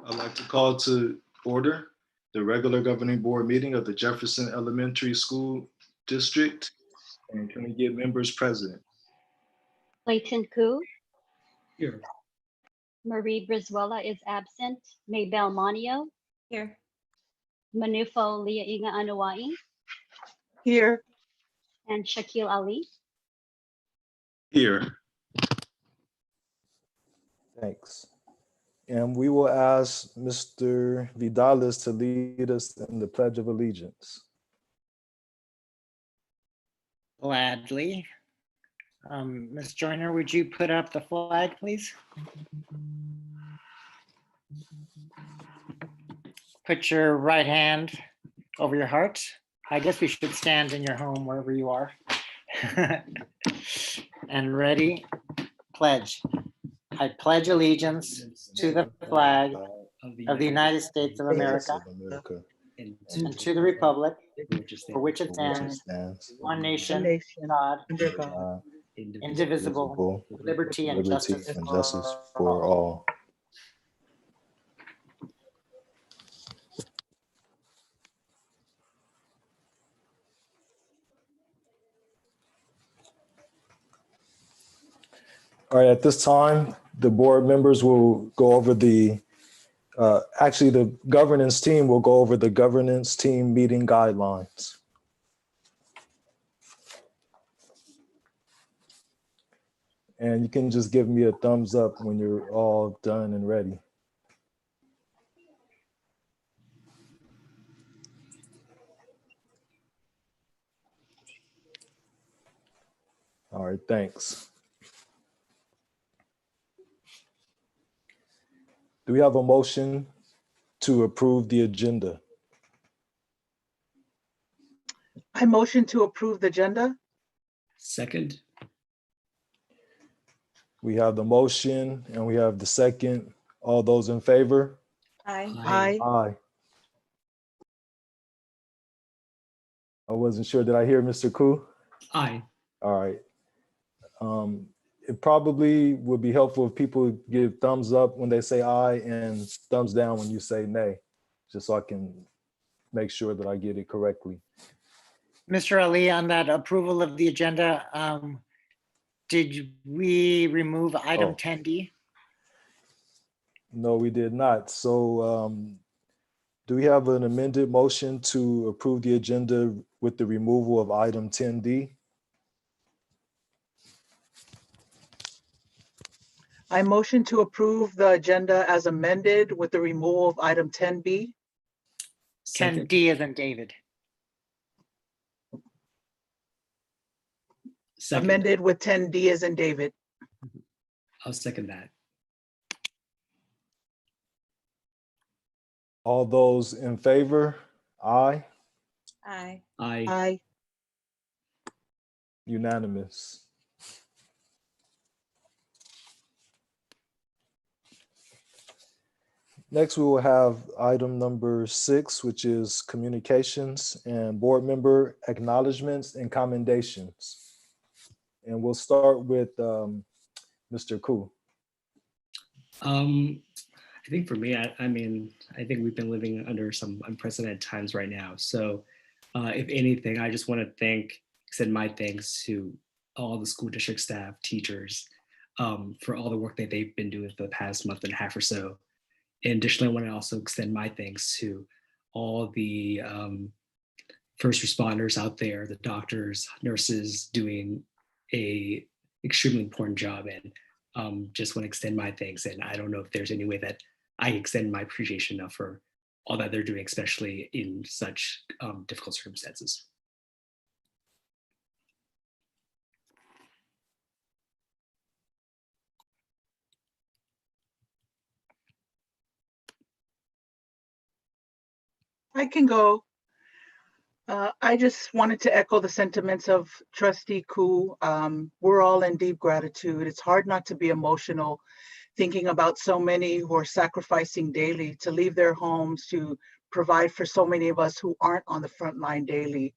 I'd like to call to order the regular governing board meeting of the Jefferson Elementary School District. And can we get members present? Clayton Koo, Here. Marie Brizuela is absent. Maybell Monio, Here. Manufo Liainga Anuai, Here. and Shakil Ali. Here. Thanks. And we will ask Mr. Vidalis to lead us in the Pledge of Allegiance. Gladly. Ms. Joyner, would you put up the flag, please? Put your right hand over your heart. I guess we should stand in your home wherever you are. And ready, pledge. I pledge allegiance to the flag of the United States of America and to the republic for which it stands, one nation, God, Under God. indivisible, with liberty and justice for all. All right, at this time, the board members will go over the governance team will go over the governance team meeting guidelines. And you can just give me a thumbs up when you're all done and ready. All right, thanks. Do we have a motion to approve the agenda? I motion to approve the agenda. Second. We have the motion and we have the second. All those in favor? Aye. Aye. I wasn't sure. Did I hear Mr. Koo? Aye. All right. It probably would be helpful if people give thumbs up when they say aye and thumbs down when you say nay, just so I can make sure that I get it correctly. Mr. Ali, on that approval of the agenda, did we remove item 10D? No, we did not. So do we have an amended motion to approve the agenda with the removal of item 10D? I motion to approve the agenda as amended with the removal of item 10B. 10D as in David. Second. Amended with 10D as in David. I'll second that. All those in favor? Aye. Aye. Aye. Aye. Unanimous. Next, we will have item number 6, which is communications and board member acknowledgements and commendations. And we'll start with Mr. Koo. I think for me, I mean, I think we've been living under some unprecedented times right now. So if anything, I just want to extend my thanks to all the school district staff, teachers, for all the work that they've been doing for the past month and a half or so. And additionally, I want to also extend my thanks to all the first responders out there, the doctors, nurses doing a extremely important job. And just want to extend my thanks. And I don't know if there's any way that I extend my appreciation enough for all that they're doing, especially in such difficult circumstances. I can go. I just wanted to echo the sentiments of Trustee Koo. We're all in deep gratitude. It's hard not to be emotional thinking about so many who are sacrificing daily to leave their homes to provide for so many of us who aren't on the front line daily.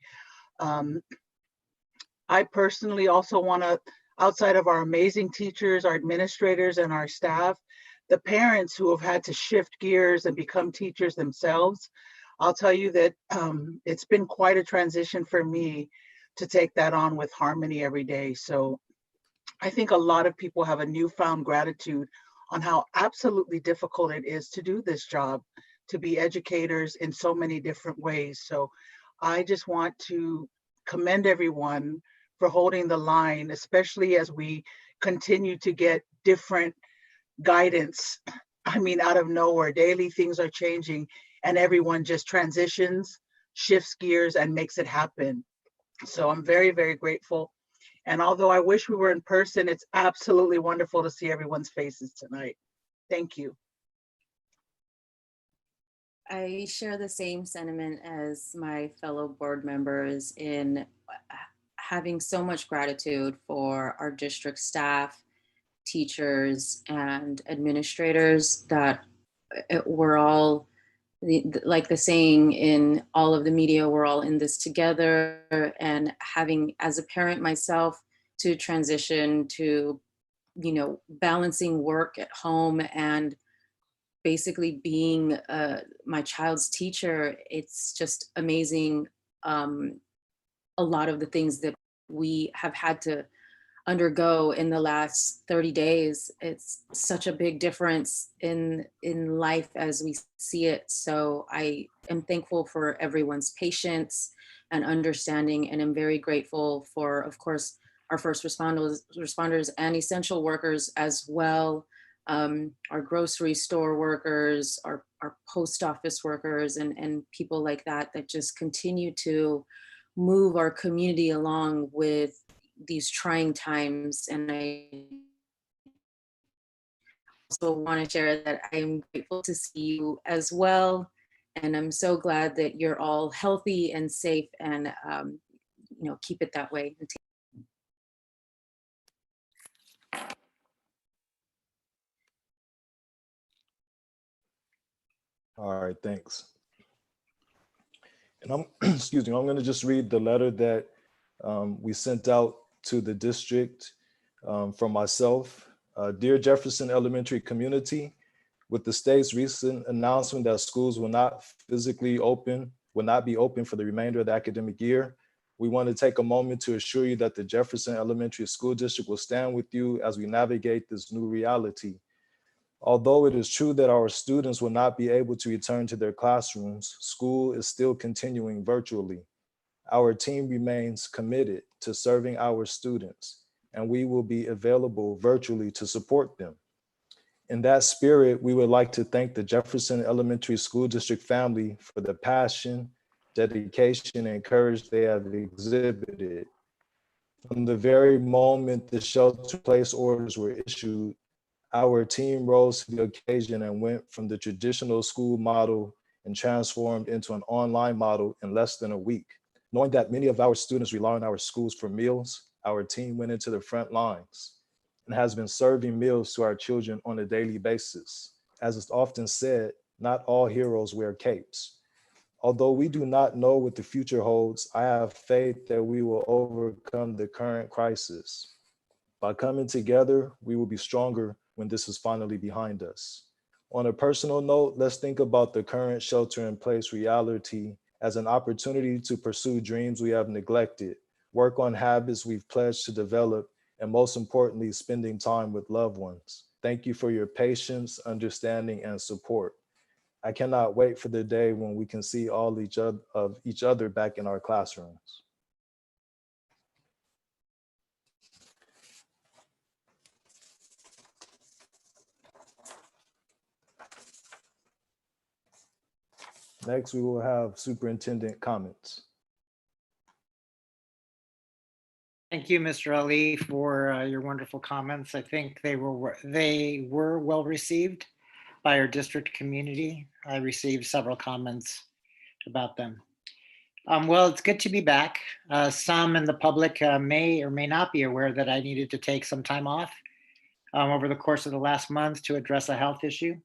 I personally also want to, outside of our amazing teachers, our administrators, and our staff the parents who have had to shift gears and become teachers themselves, I'll tell you that it's been quite a transition for me to take that on with Harmony every day. So I think a lot of people have a newfound gratitude on how absolutely difficult it is to do this job, to be educators in so many different ways. So I just want to commend everyone for holding the line, especially as we continue to get different guidance. I mean, out of nowhere, daily things are changing and everyone just transitions, shifts gears and makes it happen. So I'm very, very grateful. And although I wish we were in person, it's absolutely wonderful to see everyone's faces tonight. Thank you. I share the same sentiment as my fellow board members in having so much gratitude for our district staff, teachers, and administrators that we're all, like the saying in all of the media, we're all in this together. And having, as a parent myself, to transition to, balancing work at home and basically being my child's teacher, it's just amazing. A lot of the things that we have had to undergo in the last 30 days, it's such a big difference in life as we see it. So I am thankful for everyone's patience and understanding, and I'm very grateful for, of course, our first responders and essential workers as well, our grocery store workers, our post office workers, and people like that just continue to move our community along with these trying times. And I also want to share that I'm grateful to see you as well. And I'm so glad that you're all healthy and safe, and keep it that way. All right, thanks. And I'm, excuse me, I'm going to just read the letter that we sent out to the district from myself. Dear Jefferson Elementary community, with the state's recent announcement that schools will not be open for the remainder of the academic year, we want to take a moment to assure you that the Jefferson Elementary School District will stand with you as we navigate this new reality. Although it is true that our students will not be able to return to their classrooms, school is still continuing virtually. Our team remains committed to serving our students, and we will be available virtually to support them. In that spirit, we would like to thank the Jefferson Elementary School District family for the passion, dedication, and courage they have exhibited. From the very moment the shelter-in-place orders were issued, our team rose to the occasion and went from the traditional school model and transformed into an online model in less than a week. Knowing that many of our students rely on our schools for meals, our team went into the front lines and has been serving meals to our children on a daily basis. As is often said, not all heroes wear capes. Although we do not know what the future holds, I have faith that we will overcome the current crisis. By coming together, we will be stronger when this is finally behind us. On a personal note, let's think about the current shelter-in-place reality as an opportunity to pursue dreams we have neglected, work on habits we've pledged to develop, and most importantly, spending time with loved ones. Thank you for your patience, understanding, and support. I cannot wait for the day when we can see all of each other back in our classrooms. Next, we will have superintendent comments. Thank you, Mr. Ali, for your wonderful comments. I think they were well received by our district community. I received several comments about them. Well, it's good to be back. Some in the public may or may not be aware that I needed to take some time off over the course of the last month to address a health issue.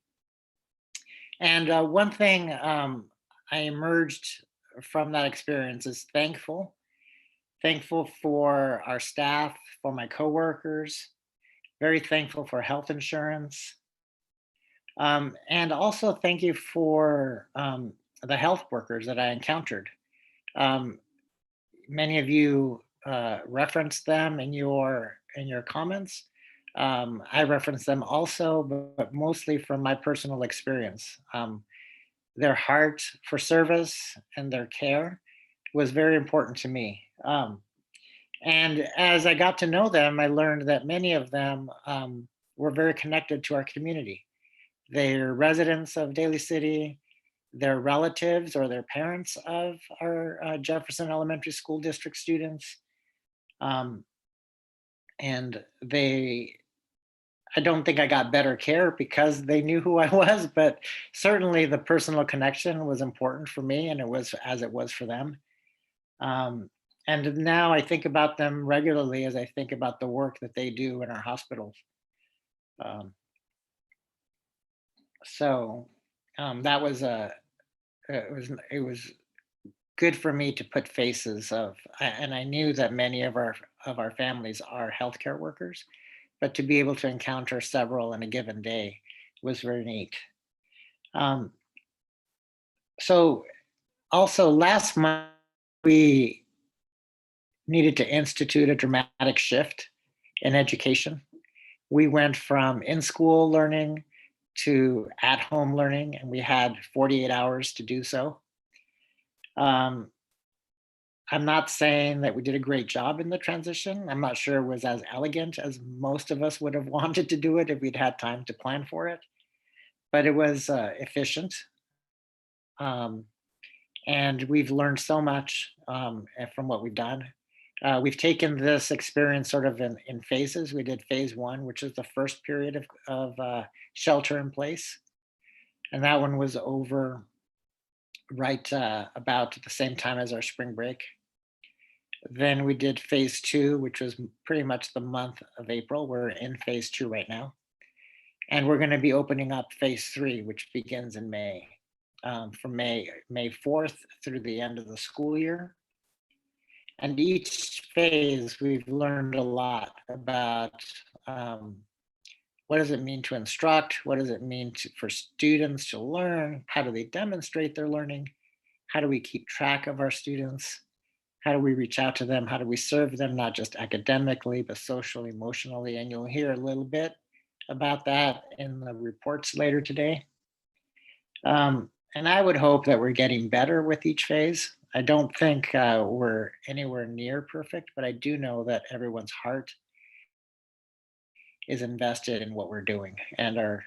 And one thing I emerged from that experience is thankful for our staff, for my coworkers, very thankful for health insurance, And also thank you for the health workers that I encountered. Um, Many of you referenced them in your comments. I referenced them also, but mostly from my personal experience. Their heart for service and their care was very important to me. And as I got to know them, I learned that many of them were very connected to our community. They're residents of Daly City, they're relatives or their parents of our Jefferson Elementary School District students. Um, and I don't think I got better care because they knew who I was, but certainly the personal connection was important for me, and it was as it was for them. Um, and now I think about them regularly as I think about the work that they do in our hospitals. Um, that was it was good for me to put faces of, and I knew that many of our families are healthcare workers, but to be able to encounter several in a given day was very neat. Um, so also last month we needed to institute a dramatic shift in education. We went from in-school learning to at-home learning, and we had 48 hours to do so. Um, I'm not saying that we did a great job in the transition. I'm not sure it was as elegant as most of us would have wanted to do it if we'd had time to plan for it, but it was efficient. Um, and we've learned so much from what we've done. We've taken this experience sort of in phases. We did phase one, which is the first period of shelter in place. And that one was over right about the same time as our spring break. Then we did phase two, which was pretty much the month of April. We're in phase two right now. And we're going to be opening up phase three, which begins in May, from May 4th through the end of the school year. And each phase, we've learned a lot about what does it mean to instruct? What does it mean for students to learn? How do they demonstrate their learning? How do we keep track of our students? How do we reach out to them? How do we serve them, not just academically, but socially, emotionally? And you'll hear a little bit about that in the reports later today. And I would hope that we're getting better with each phase. I don't think we're anywhere near perfect, but I do know that everyone's heart is invested in what we're doing. And our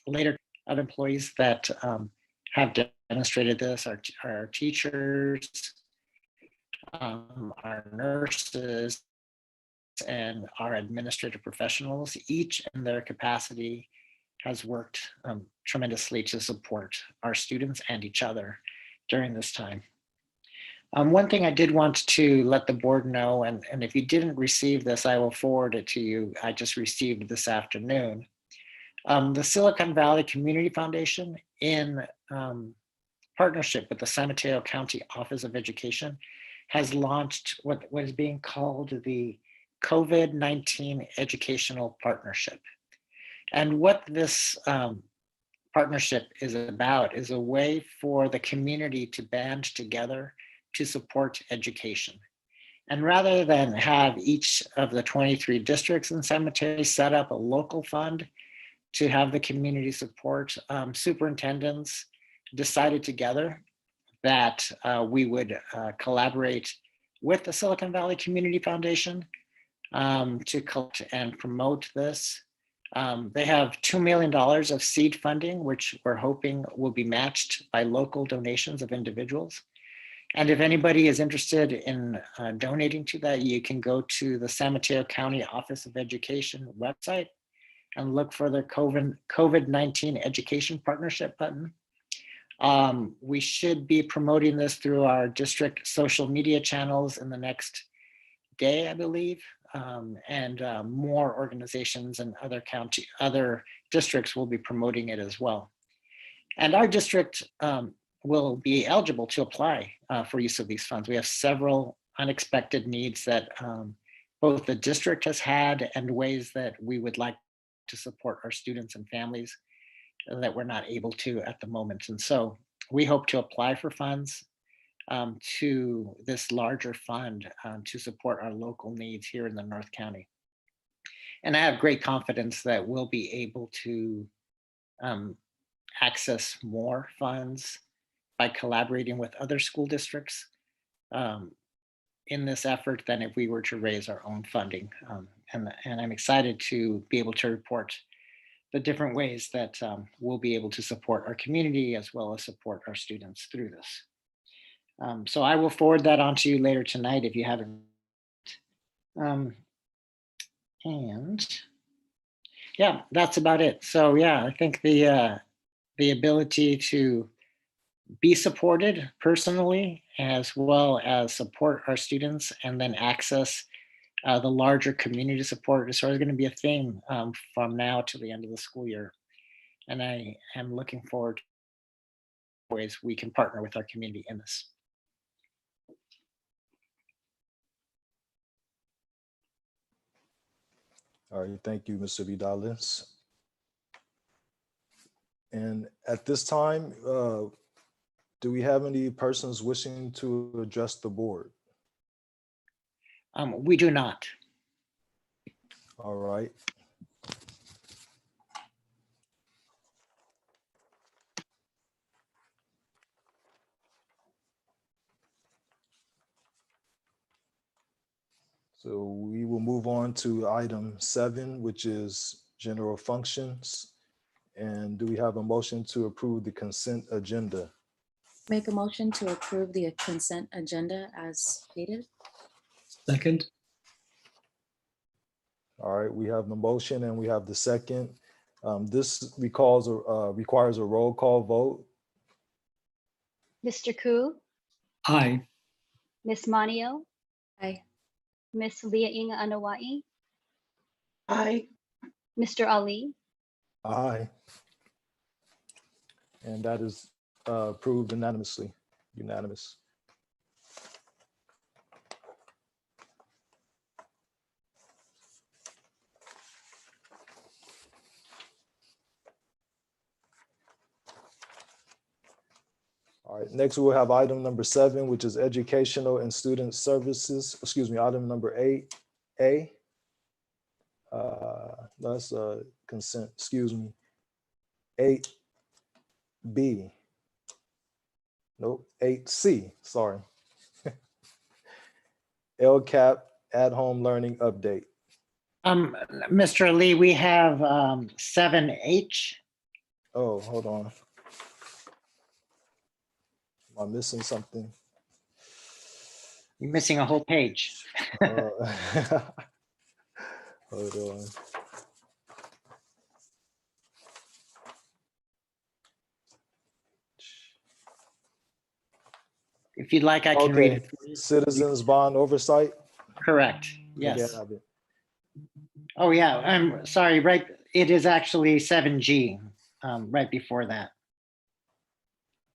later of employees that have demonstrated this, our teachers, our nurses, and our administrative professionals, each in their capacity has worked tremendously to support our students and each other during this time. One thing I did want to let the board know, and if you didn't receive this, I will forward it to you. I just received this afternoon. The Silicon Valley Community Foundation, in partnership with the San Mateo County Office of Education, has launched what is being called the COVID-19 Educational Partnership. And what this partnership is about is a way for the community to band together to support education. And rather than have each of the 23 districts in San Mateo set up a local fund to have the community support, superintendents decided together that we would collaborate with the Silicon Valley Community Foundation to collect and promote this. They have $2 million of seed funding, which we're hoping will be matched by local donations of individuals. And if anybody is interested in donating to that, you can go to the San Mateo County Office of Education website and look for the COVID-19 Education Partnership button. We should be promoting this through our district social media channels in the next day, I believe. And more organizations and other districts will be promoting it as well. And our district will be eligible to apply for use of these funds. We have several unexpected needs that both the district has had and ways that we would like to support our students and families. that we're not able to at the moment. And so we hope to apply for funds to this larger fund to support our local needs here in the North County. And I have great confidence that we'll be able to access more funds by collaborating with other school districts in this effort than if we were to raise our own funding. And I'm excited to be able to report the different ways that we'll be able to support our community as well as support our students through this. So I will forward that on to you later tonight if you haven't. And yeah, that's about it. So yeah, I think the ability to be supported personally as well as support our students and then access the larger community support is sort of going to be a theme from now to the end of the school year. And I am looking forward to ways we can partner with our community in this. All right, thank you, Mr. Vidales. And at this time, do we have any persons wishing to address the board? We do not. All right. So we will move on to item 7, which is general functions. And do we have a motion to approve the consent agenda? Make a motion to approve the consent agenda as stated. Second. All right, we have the motion and we have the second. This requires a roll call vote. Mr. Koo, Aye. Miss Manio, Aye. Miss Leah Inga Anawai, Aye. Mr. Ali, Aye. And that is approved unanimously, unanimous. All right, next we'll have item number 7, which is educational and student services, excuse me, item number 8A. That's consent, excuse me. 8B. Nope, 8C, sorry. LCAP at-home learning update. Mr. Lee, we have 7H. Oh, hold on. Am I missing something? You're missing a whole page. Hold on. If you'd like, I can read Okay, it. citizens bond oversight. Correct. Okay, Yes. I have it. Oh, yeah. I'm sorry. Right. It is actually 7G right before that.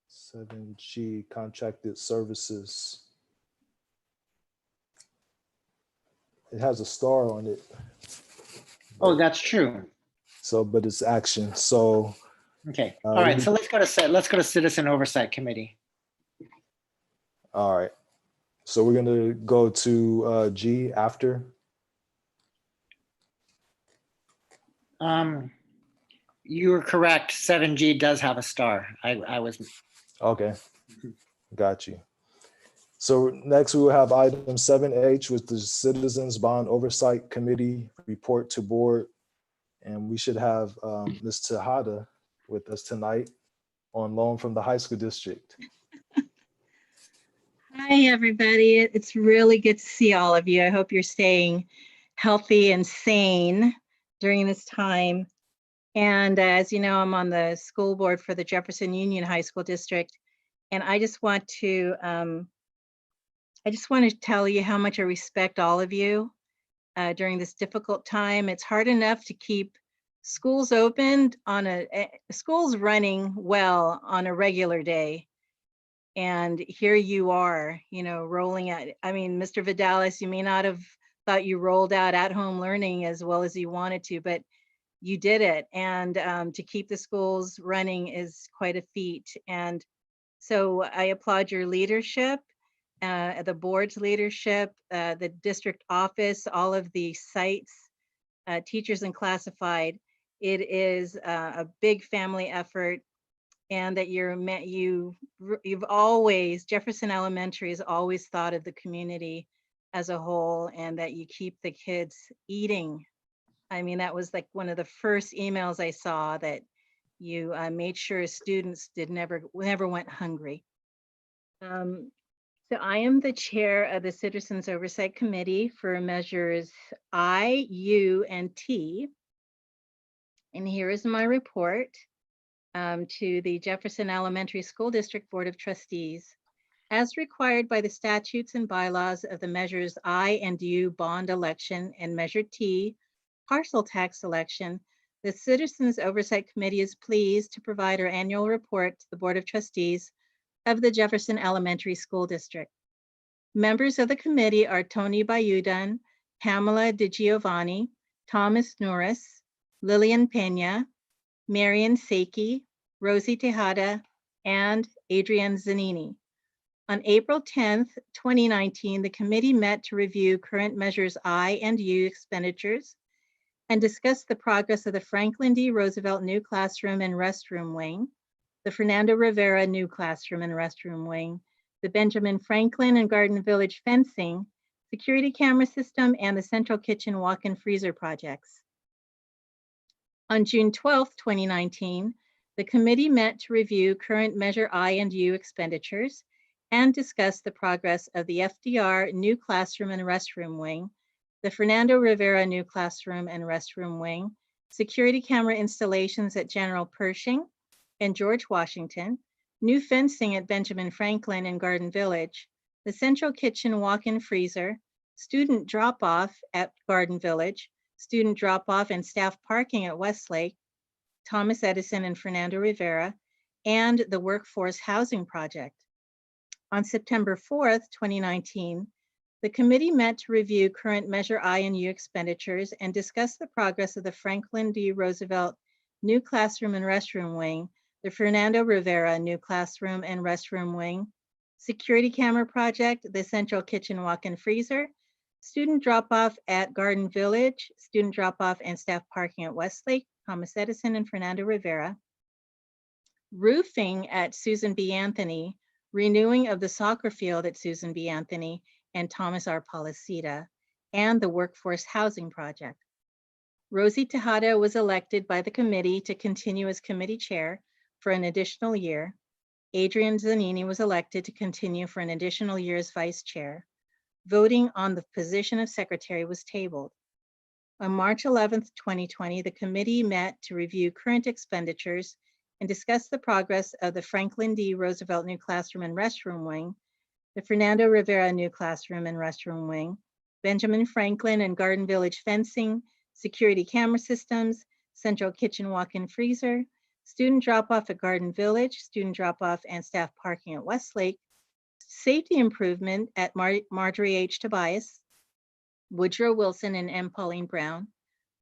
7G contracted services. It has a star on it. Oh, that's true. So, but it's action. So, Okay. All right. So let's go to Citizen Oversight Committee. all right. So we're gonna go to G after. You were correct. 7G does have a star. I was. Okay, got you. So next we will have item 7H with the Citizens Bond Oversight Committee report to board. And we should have Ms. Tejada with us tonight on loan from the high school district. Hi, everybody. It's really good to see all of you. I hope you're staying healthy and sane during this time. And as you know, I'm on the school board for the Jefferson Union High School District. And I just want to tell you how much I respect all of you during this difficult time. It's hard enough to keep schools open schools running well on a regular day. And here you are, rolling out. I mean, Mr. Vidales, you may not have thought you rolled out at-home learning as well as you wanted to, but you did it. And to keep the schools running is quite a feat. And so I applaud your leadership, the board's leadership, the district office, all of the sites, teachers and classified. It is a big family effort, and that you've always, Jefferson Elementary has always thought of the community as a whole, and that you keep the kids eating. I mean, that was like one of the first emails I saw, that you made sure students never went hungry. So I am the chair of the Citizens Oversight Committee for measures I, U, and T. And here is my report to the Jefferson Elementary School District Board of Trustees. As required by the statutes and bylaws of the measures I and U bond election and measure T parcel tax election, the Citizens Oversight Committee is pleased to provide our annual report to the Board of Trustees of the Jefferson Elementary School District. Members of the committee are Tony Bayudan, Pamela DiGiovanni, Thomas Norris, Lillian Pena, Marian Saki, Rosie Tejada, and Adrienne Zanini. On April 10th, 2019, the committee met to review current measures I and U expenditures and discuss the progress of the Franklin D. Roosevelt New Classroom and Restroom Wing, the Fernando Rivera New Classroom and Restroom Wing, the Benjamin Franklin and Garden Village fencing, security camera system, and the central kitchen walk-in freezer projects. On June 12th, 2019, the committee met to review current measure I and U expenditures and discuss the progress of the FDR New Classroom and Restroom Wing, the Fernando Rivera New Classroom and Restroom Wing, security camera installations at General Pershing and George Washington, new fencing at Benjamin Franklin and Garden Village, the central kitchen walk-in freezer, student drop-off at Garden Village, student drop-off and staff parking at Westlake, Thomas Edison and Fernando Rivera, and the Workforce Housing Project. On September 4th, 2019, the committee met to review current measure I and U expenditures and discuss the progress of the Franklin D. Roosevelt New Classroom and Restroom Wing, the Fernando Rivera New Classroom and Restroom Wing, security camera project, the central kitchen walk-in freezer, student drop-off at Garden Village, student drop-off and staff parking at Westlake, Thomas Edison and Fernando Rivera, roofing at Susan B. Anthony, renewing of the soccer field at Susan B. Anthony and Thomas R. Policita, and the Workforce Housing Project. Rosie Tejada was elected by the committee to continue as committee chair for an additional year. Adrienne Zanini was elected to continue for an additional year as vice chair. Voting on the position of secretary was tabled. On March 11th, 2020, the committee met to review current expenditures and discuss the progress of the Franklin D. Roosevelt New Classroom and Restroom Wing, the Fernando Rivera New Classroom and Restroom Wing, Benjamin Franklin and Garden Village fencing, security camera systems, central kitchen walk-in freezer, student drop-off at Garden Village, student drop-off and staff parking at Westlake, safety improvement at Marjorie H. Tobias, Woodrow Wilson and M. Pauline Brown,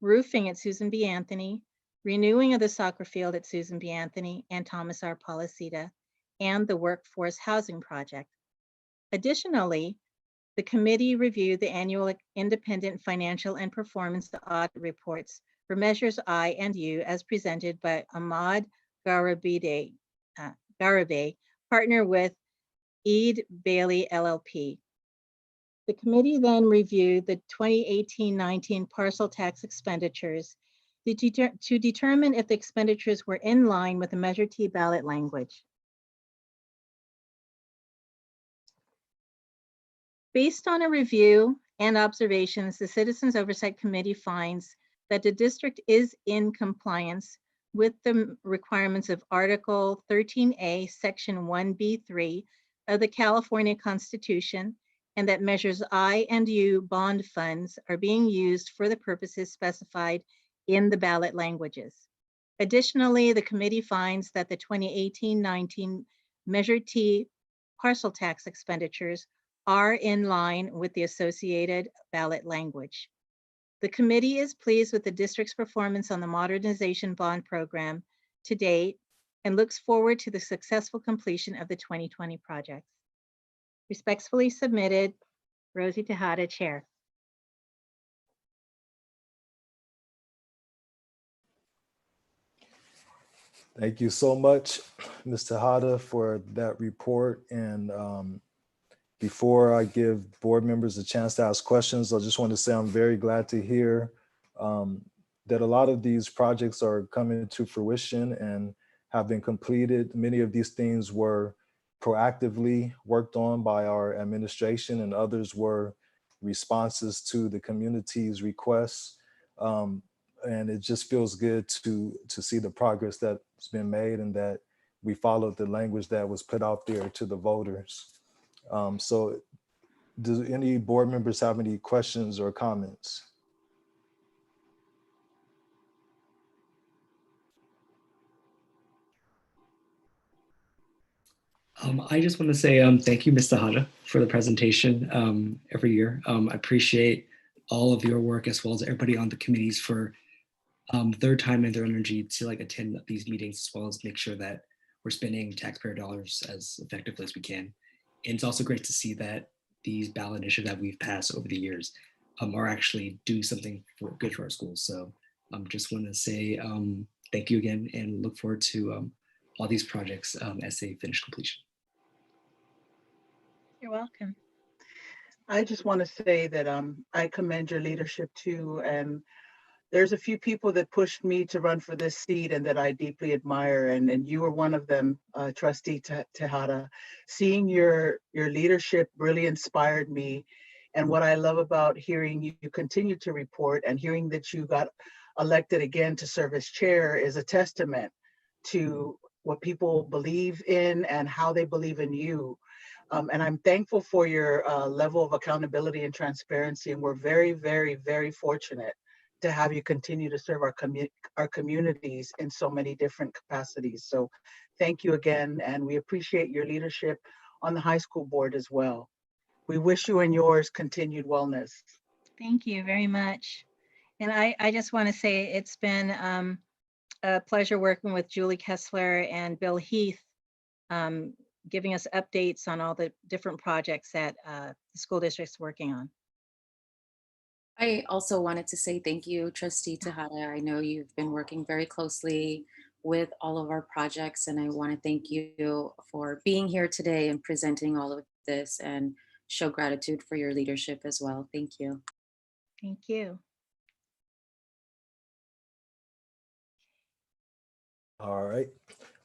roofing at Susan B. Anthony, renewing of the soccer field at Susan B. Anthony and Thomas R. Policita, and the Workforce Housing Project. Additionally, the committee reviewed the annual independent financial and performance audit reports for measures I and U as presented by Ahmad Garibay, partner with Eid Bailey LLP. The committee then reviewed the 2018-19 parcel tax expenditures to determine if the expenditures were in line with the Measure T ballot language. Based on a review and observations, the Citizens Oversight Committee finds that the district is in compliance with the requirements of Article 13A, Section 1B3 of the California Constitution, and that measures I and U bond funds are being used for the purposes specified in the ballot languages. Additionally, the committee finds that the 2018-19 Measure T parcel tax expenditures are in line with the associated ballot language. The committee is pleased with the district's performance on the modernization bond program to date and looks forward to the successful completion of the 2020 projects. Respectfully submitted, Rosie Tejada, Chair. Thank you so much, Ms. Tejada, for that report. And before I give board members a chance to ask questions, I just want to say I'm very glad to hear that a lot of these projects are coming to fruition and have been completed. Many of these things were proactively worked on by our administration, and others were responses to the community's requests. And it just feels good to see the progress that's been made and that we followed the language that was put out there to the voters. So do any board members have any questions or comments? I just want to say thank you, Ms. Tejada, for the presentation every year. I appreciate all of your work as well as everybody on the committees for their time and their energy to like attend these meetings, as well as make sure that we're spending taxpayer dollars as effectively as we can. And it's also great to see that these ballot initiatives that we've passed over the years are actually doing something good for our schools. So just want to say thank you again and look forward to all these projects as they finish completion. You're welcome. I just want to say that I commend your leadership too. And there's a few people that pushed me to run for this seat and that I deeply admire. And you were one of them, Trustee Tejada. Seeing your leadership really inspired me. And what I love about hearing you continue to report and hearing that you got elected again to serve as chair is a testament to what people believe in and how they believe in you. And I'm thankful for your level of accountability and transparency. And we're very, very, very fortunate to have you continue to serve our communities in so many different capacities. So thank you again. And we appreciate your leadership on the high school board as well. We wish you and yours continued wellness. Thank you very much. And I just want to say it's been a pleasure working with Julie Kessler and Bill Heath, giving us updates on all the different projects that the school district's working on. I also wanted to say thank you, Trustee Tejada. I know you've been working very closely with all of our projects, and I want to thank you for being here today and presenting all of this and show gratitude for your leadership as well. Thank you. Thank you. All right.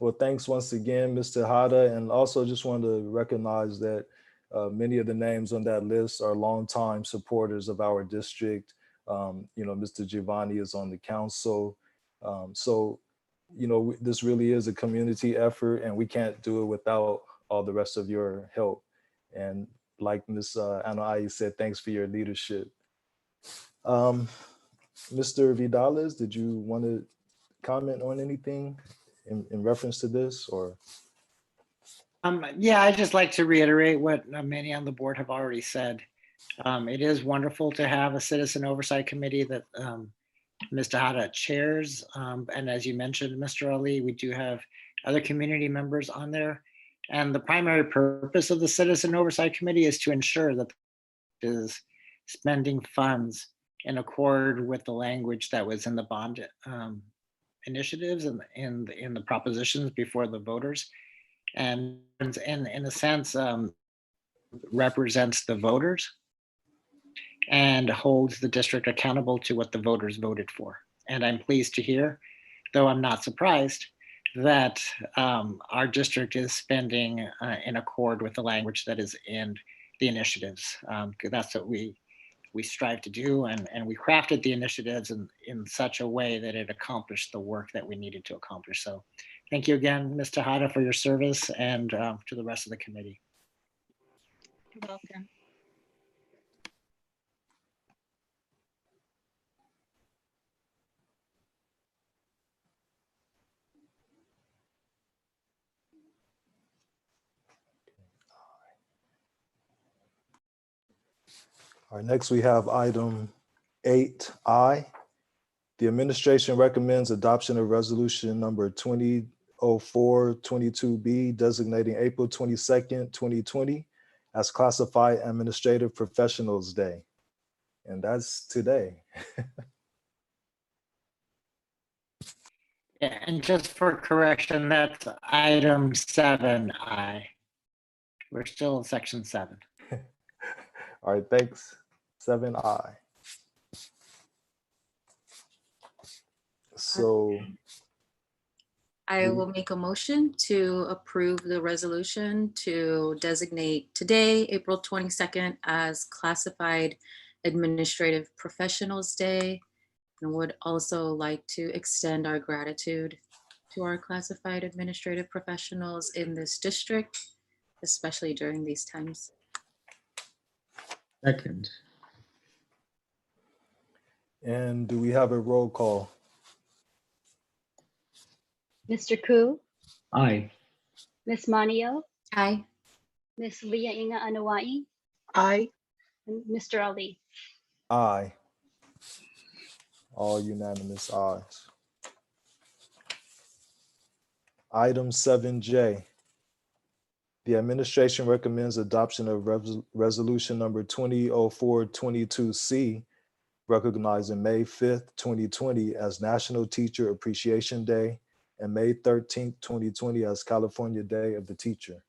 Well, thanks once again, Ms. Tejada. And also just wanted to recognize that many of the names on that list are longtime supporters of our district. Mr. Giovanni is on the council. This really is a community effort and we can't do it without all the rest of your help. And like Ms. Anai said, thanks for your leadership. Mr. Vidales, did you want to comment on anything in reference to this or? Yeah, I'd just like to reiterate what many on the board have already said. It is wonderful to have a citizen oversight committee that Ms. Tejada chairs. And as you mentioned, Mr. Ali, we do have other community members on there. And the primary purpose of the citizen oversight committee is to ensure that it is spending funds in accord with the language that was in the bond initiatives and in the propositions before the voters. And in a sense, represents the voters and holds the district accountable to what the voters voted for. And I'm pleased to hear, though I'm not surprised, that our district is spending in accord with the language that is in the initiatives. That's what we strive to do, and we crafted the initiatives in such a way that it accomplished the work that we needed to accomplish. So thank you again, Ms. Tejada, for your service, and to the rest of the committee. You're welcome. All right, next we have item 8I. The administration recommends adoption of resolution number 2004-22B designating April 22nd, 2020 as Classified Administrative Professionals Day. And that's today. Yeah, and just for correction, that's item 7I. We're still in section 7. All right, thanks. 7I. So I will make a motion to approve the resolution to designate today, April 22nd, as Classified Administrative Professionals Day. And would also like to extend our gratitude to our classified administrative professionals in this district, especially during these times. Second. and do we have a roll call? Mr. Ku, Aye. Ms. Manio, Aye. Ms. Leah Inga Anawai, Aye. and Mr. Ali. Aye. All unanimous ayes. Item 7J. The administration recommends adoption of resolution number 2004-22C, recognizing May 5th, 2020 as National Teacher Appreciation Day and May 13th, 2020 as California Day of the Teacher.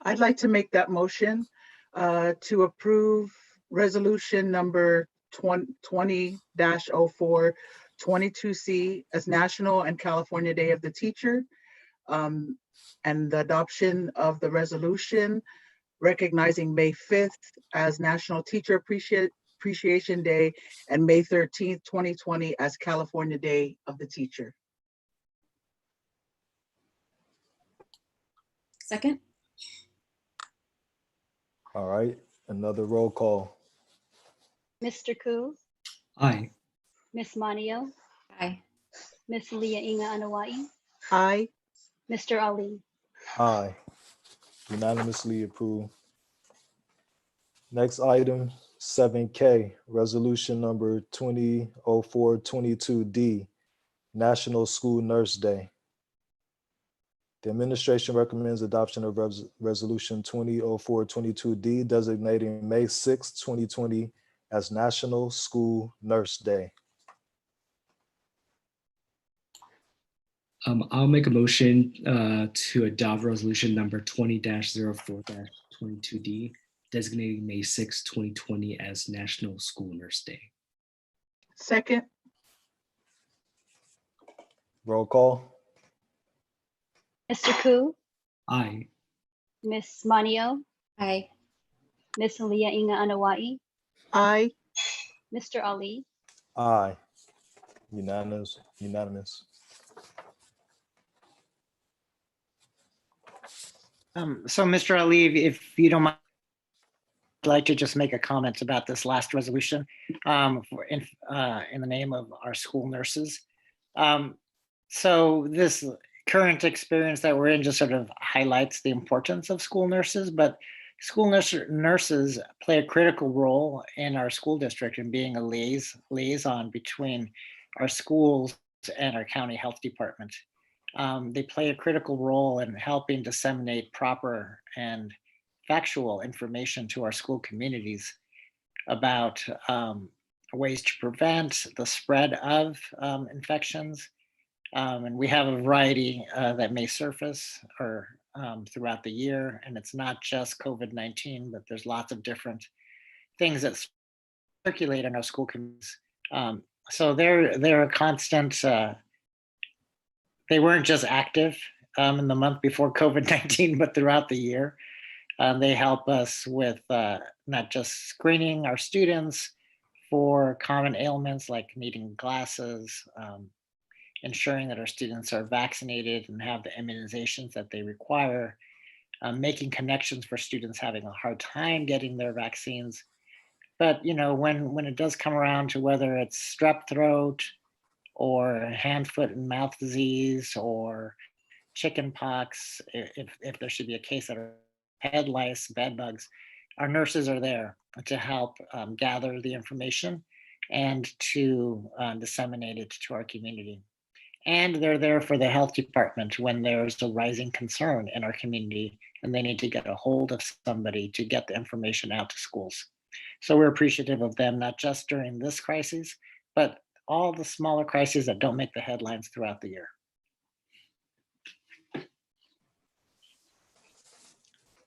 I'd like to make that motion to approve resolution number 20-04-22C as National and California Day of the Teacher, and the adoption of the resolution recognizing May 5th as National Teacher Appreciation Day and May 13th, 2020 as California Day of the Teacher. Second. All right, another roll call. Mr. Ku, Aye. Ms. Manio, Aye. Ms. Leah Inga Anawai, Aye. Mr. Ali. Aye. Unanimously approved. Next item, 7K, resolution number 2004-22D, National School Nurse Day. The administration recommends adoption of resolution 2004-22D designating May 6, 2020 as National School Nurse Day. I'll make a motion to adopt resolution number 20-04-22D, designating May 6, 2020 as National School Nurse Day. Second. Roll call. Mr. Ku, Aye. Ms. Manio, Aye. Ms. Leah Inga Anawai, Aye. Mr. Ali. Aye. Unanimous. So Mr. Ali, if you don't mind, I'd like to just make a comment about this last resolution in the name of our school nurses. So this current experience that we're in just sort of highlights the importance of school nurses, but school nurses play a critical role in our school district in being a liaison between our schools and our county health department. They play a critical role in helping disseminate proper and factual information to our school communities about ways to prevent the spread of infections. And we have a variety that may surface or throughout the year. And it's not just COVID-19, but there's lots of different things that circulate in our school communities. So they're a constant, they weren't just active in the month before COVID-19, but throughout the year. They help us with not just screening our students for common ailments like needing glasses, ensuring that our students are vaccinated and have the immunizations that they require, making connections for students having a hard time getting their vaccines. But when it does come around to whether it's strep throat or hand, foot, and mouth disease or chicken pox, if there should be a case of head lice, bed bugs, our nurses are there to help gather the information and to disseminate it to our community. And they're there for the health department when there's a rising concern in our community and they need to get a hold of somebody to get the information out to schools. So we're appreciative of them, not just during this crisis, but all the smaller crises that don't make the headlines throughout the year.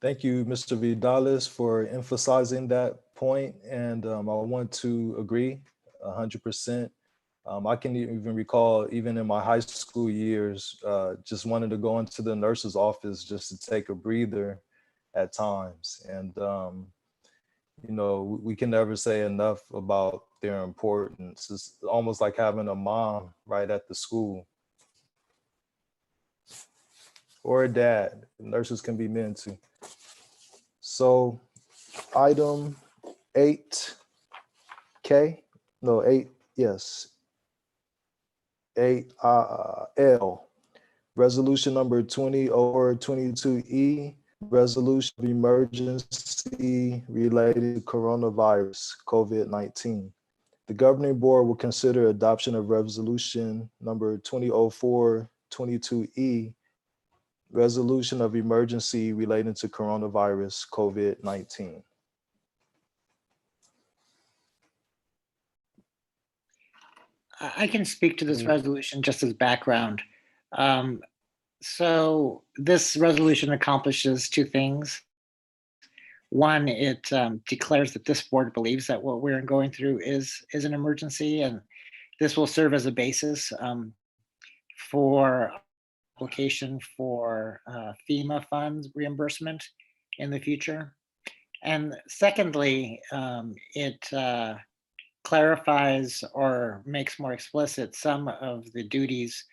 Thank you, Mr. Vidales, for emphasizing that point. And I want to agree 100%. I can even recall, even in my high school years, just wanting to go into the nurse's office just to take a breather at times. And, you know, we can never say enough about their importance. It's almost like having a mom right at the school. Or a dad. Nurses can be men too. So item 8K, no, 8, yes. 8L, resolution number 20/22E, resolution of emergency related to coronavirus, COVID-19. The governing board will consider adoption of resolution number 20/22E, resolution of emergency relating to coronavirus, COVID-19. I can speak to this resolution just as background. So this resolution accomplishes two things. One, it declares that this board believes that what we're going through is an emergency, and this will serve as a basis for application for FEMA funds reimbursement in the future. And secondly, it clarifies or makes more explicit some of the duties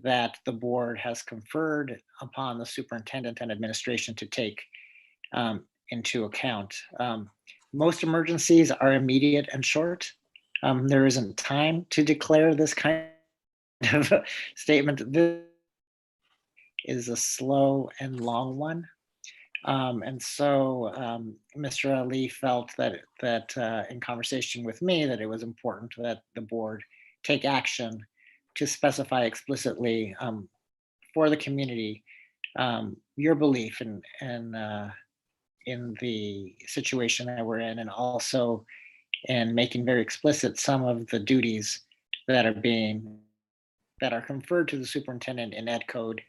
that the board has conferred upon the superintendent and administration to take into account. Most emergencies are immediate and short. There isn't time to declare this kind of statement. This is a slow and long one. And so Mr. Ali felt that in conversation with me that it was important that the board take action to specify explicitly for the community your belief in the situation that we're in, and also in making very explicit some of the duties that are conferred to the superintendent in Ed Code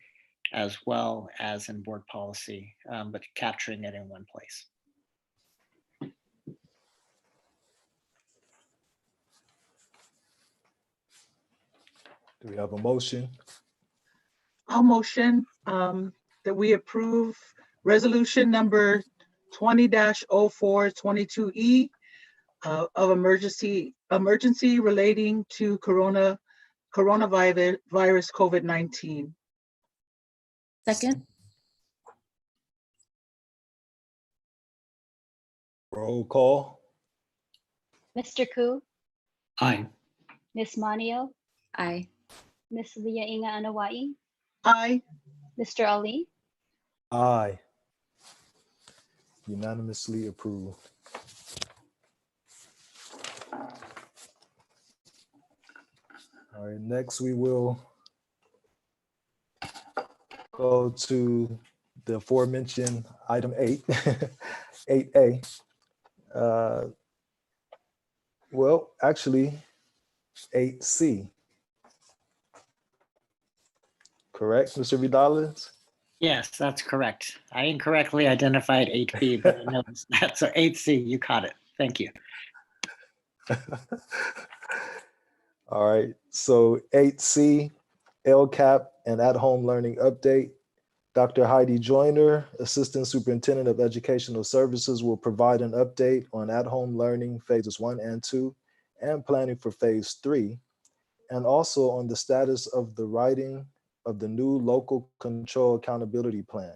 as well as in board policy, but capturing it in one place. Do we have a motion? I'll motion that we approve resolution number 20-0422E of emergency relating to coronavirus COVID-19. Second. Roll call. Mr. Koo, Aye. Ms. Manio, Aye. Ms. Leah Inga Anawai, Aye. Mr. Ali, Aye. Unanimously approved. All right, next we will go to the aforementioned item 8, 8A. Well, actually, 8C. Correct, Mr. Vidales? Yes, that's correct. I incorrectly identified 8B, but I noticed that. So 8C, you caught it. Thank you. All right, so 8C, LCAP and at-home learning update. Dr. Heidi Joyner, Assistant Superintendent of Educational Services, will provide an update on at-home learning phases 1 and 2 and planning for phase 3, and also on the status of the writing of the new local control accountability plan.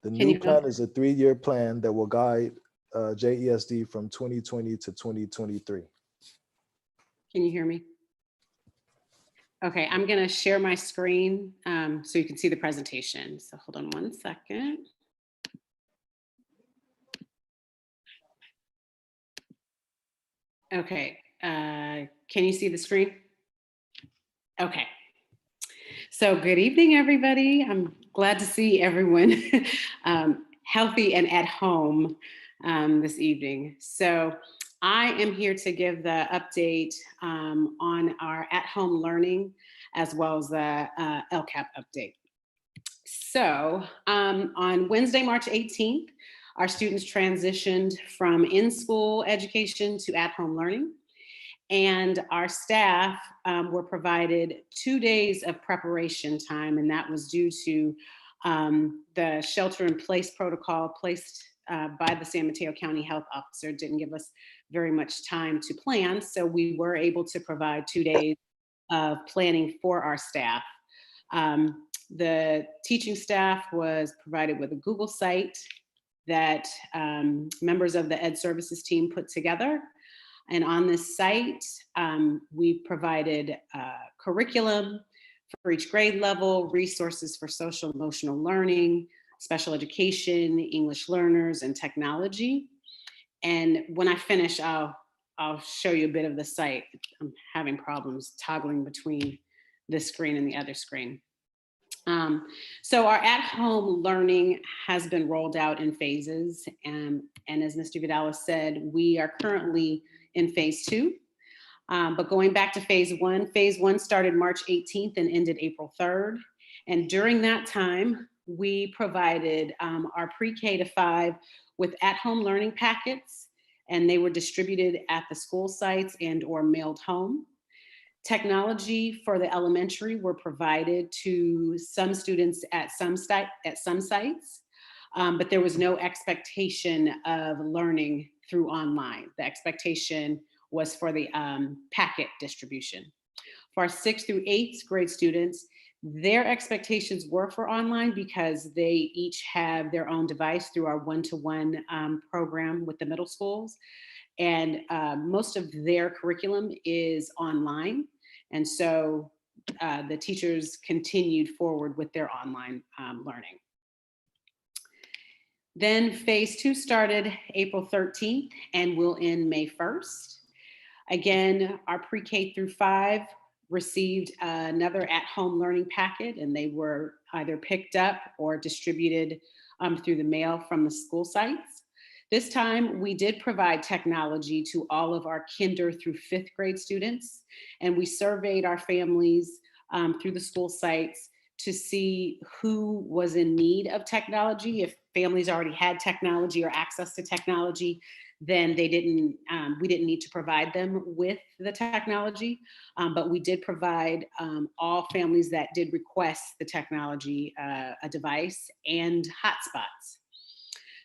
The new plan is a 3-year plan that will guide JESD from 2020 to 2023. Can you hear me? Okay, I'm going to share my screen so you can see the presentation. So hold on one second. Okay, can you see the screen? Okay. So good evening, everybody. I'm glad to see everyone healthy and at home this evening. So I am here to give the update on our at-home learning as well as the LCAP update. So on Wednesday, March 18th, our students transitioned from in-school education to at-home learning. And our staff were provided 2 days of preparation time, and that was due to the shelter-in-place protocol placed by the San Mateo County Health Officer. Didn't give us very much time to plan, so we were able to provide 2 days of planning for our staff. The teaching staff was provided with a Google site that members of the Ed Services team put together. And on this site, we provided curriculum for each grade level, resources for social emotional learning, special education, English learners, and technology. And when I finish, I'll show you a bit of the site. I'm having problems toggling between this screen and the other screen. So our at-home learning has been rolled out in phases. And as Mr. Vidal said, we are currently in phase 2. But going back to phase 1 started March 18th and ended April 3rd. And during that time, we provided our pre-K to 5 with at-home learning packets, and they were distributed at the school sites and or mailed home. Technology for the elementary were provided to some students at some sites, but there was no expectation of learning through online. The expectation was for the packet distribution. For our 6th through 8th grade students, their expectations were for online because they each have their own device through our one-to-one program with the middle schools. And most of their curriculum is online. And so the teachers continued forward with their online learning. Then phase 2 started April 13th and will end May 1st. Again, our pre-K through 5 received another at-home learning packet, and they were either picked up or distributed through the mail from the school sites. This time, we did provide technology to all of our kinder through 5th grade students, and we surveyed our families through the school sites to see who was in need of technology. If families already had technology or access to technology, then we didn't need to provide them with the technology, but we did provide all families that did request the technology, a device and hotspots.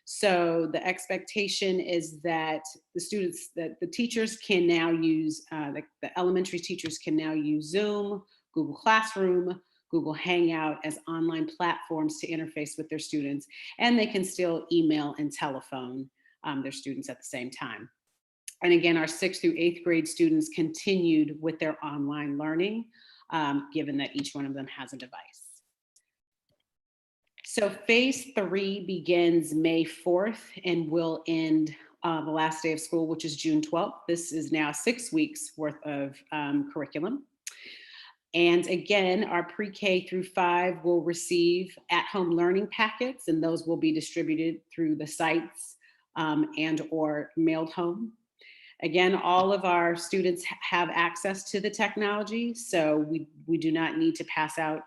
So the expectation is that the teachers can now use, the elementary teachers can now use Zoom, Google Classroom, Google Hangout as online platforms to interface with their students, and they can still email and telephone their students at the same time. And again, our 6th through 8th grade students continued with their online learning, given that each one of them has a device. So phase 3 begins May 4th and will end the last day of school, which is June 12th. This is now 6 weeks worth of curriculum. And again, our pre-K through 5 will receive at-home learning packets, and those will be distributed through the sites and or mailed home. Again, all of our students have access to the technology, so we do not need to pass out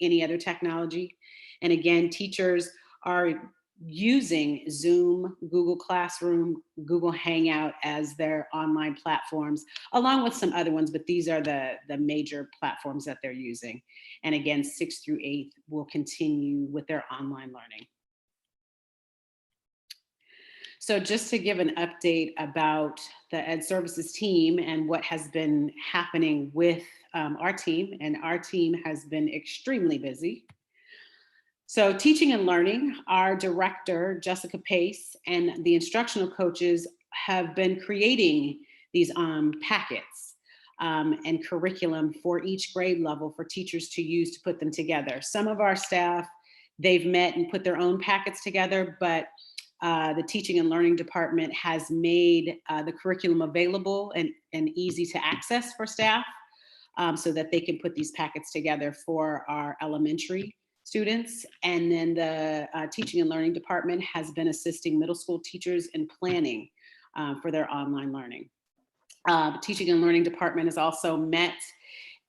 any other technology. And again, teachers are using Zoom, Google Classroom, Google Hangout as their online platforms, along with some other ones, but these are the major platforms that they're using. And again, 6th through 8th will continue with their online learning. So just to give an update about the Ed Services team and what has been happening with our team, and our team has been extremely busy. So teaching and learning, our director, Jessica Pace, and the instructional coaches have been creating these packets and curriculum for each grade level for teachers to use to put them together. Some of our staff, they've met and put their own packets together, but the Teaching and Learning Department has made the curriculum available and easy to access for staff so that they can put these packets together for our elementary students. And then the Teaching and Learning Department has been assisting middle school teachers in planning for their online learning. Teaching and Learning Department has also met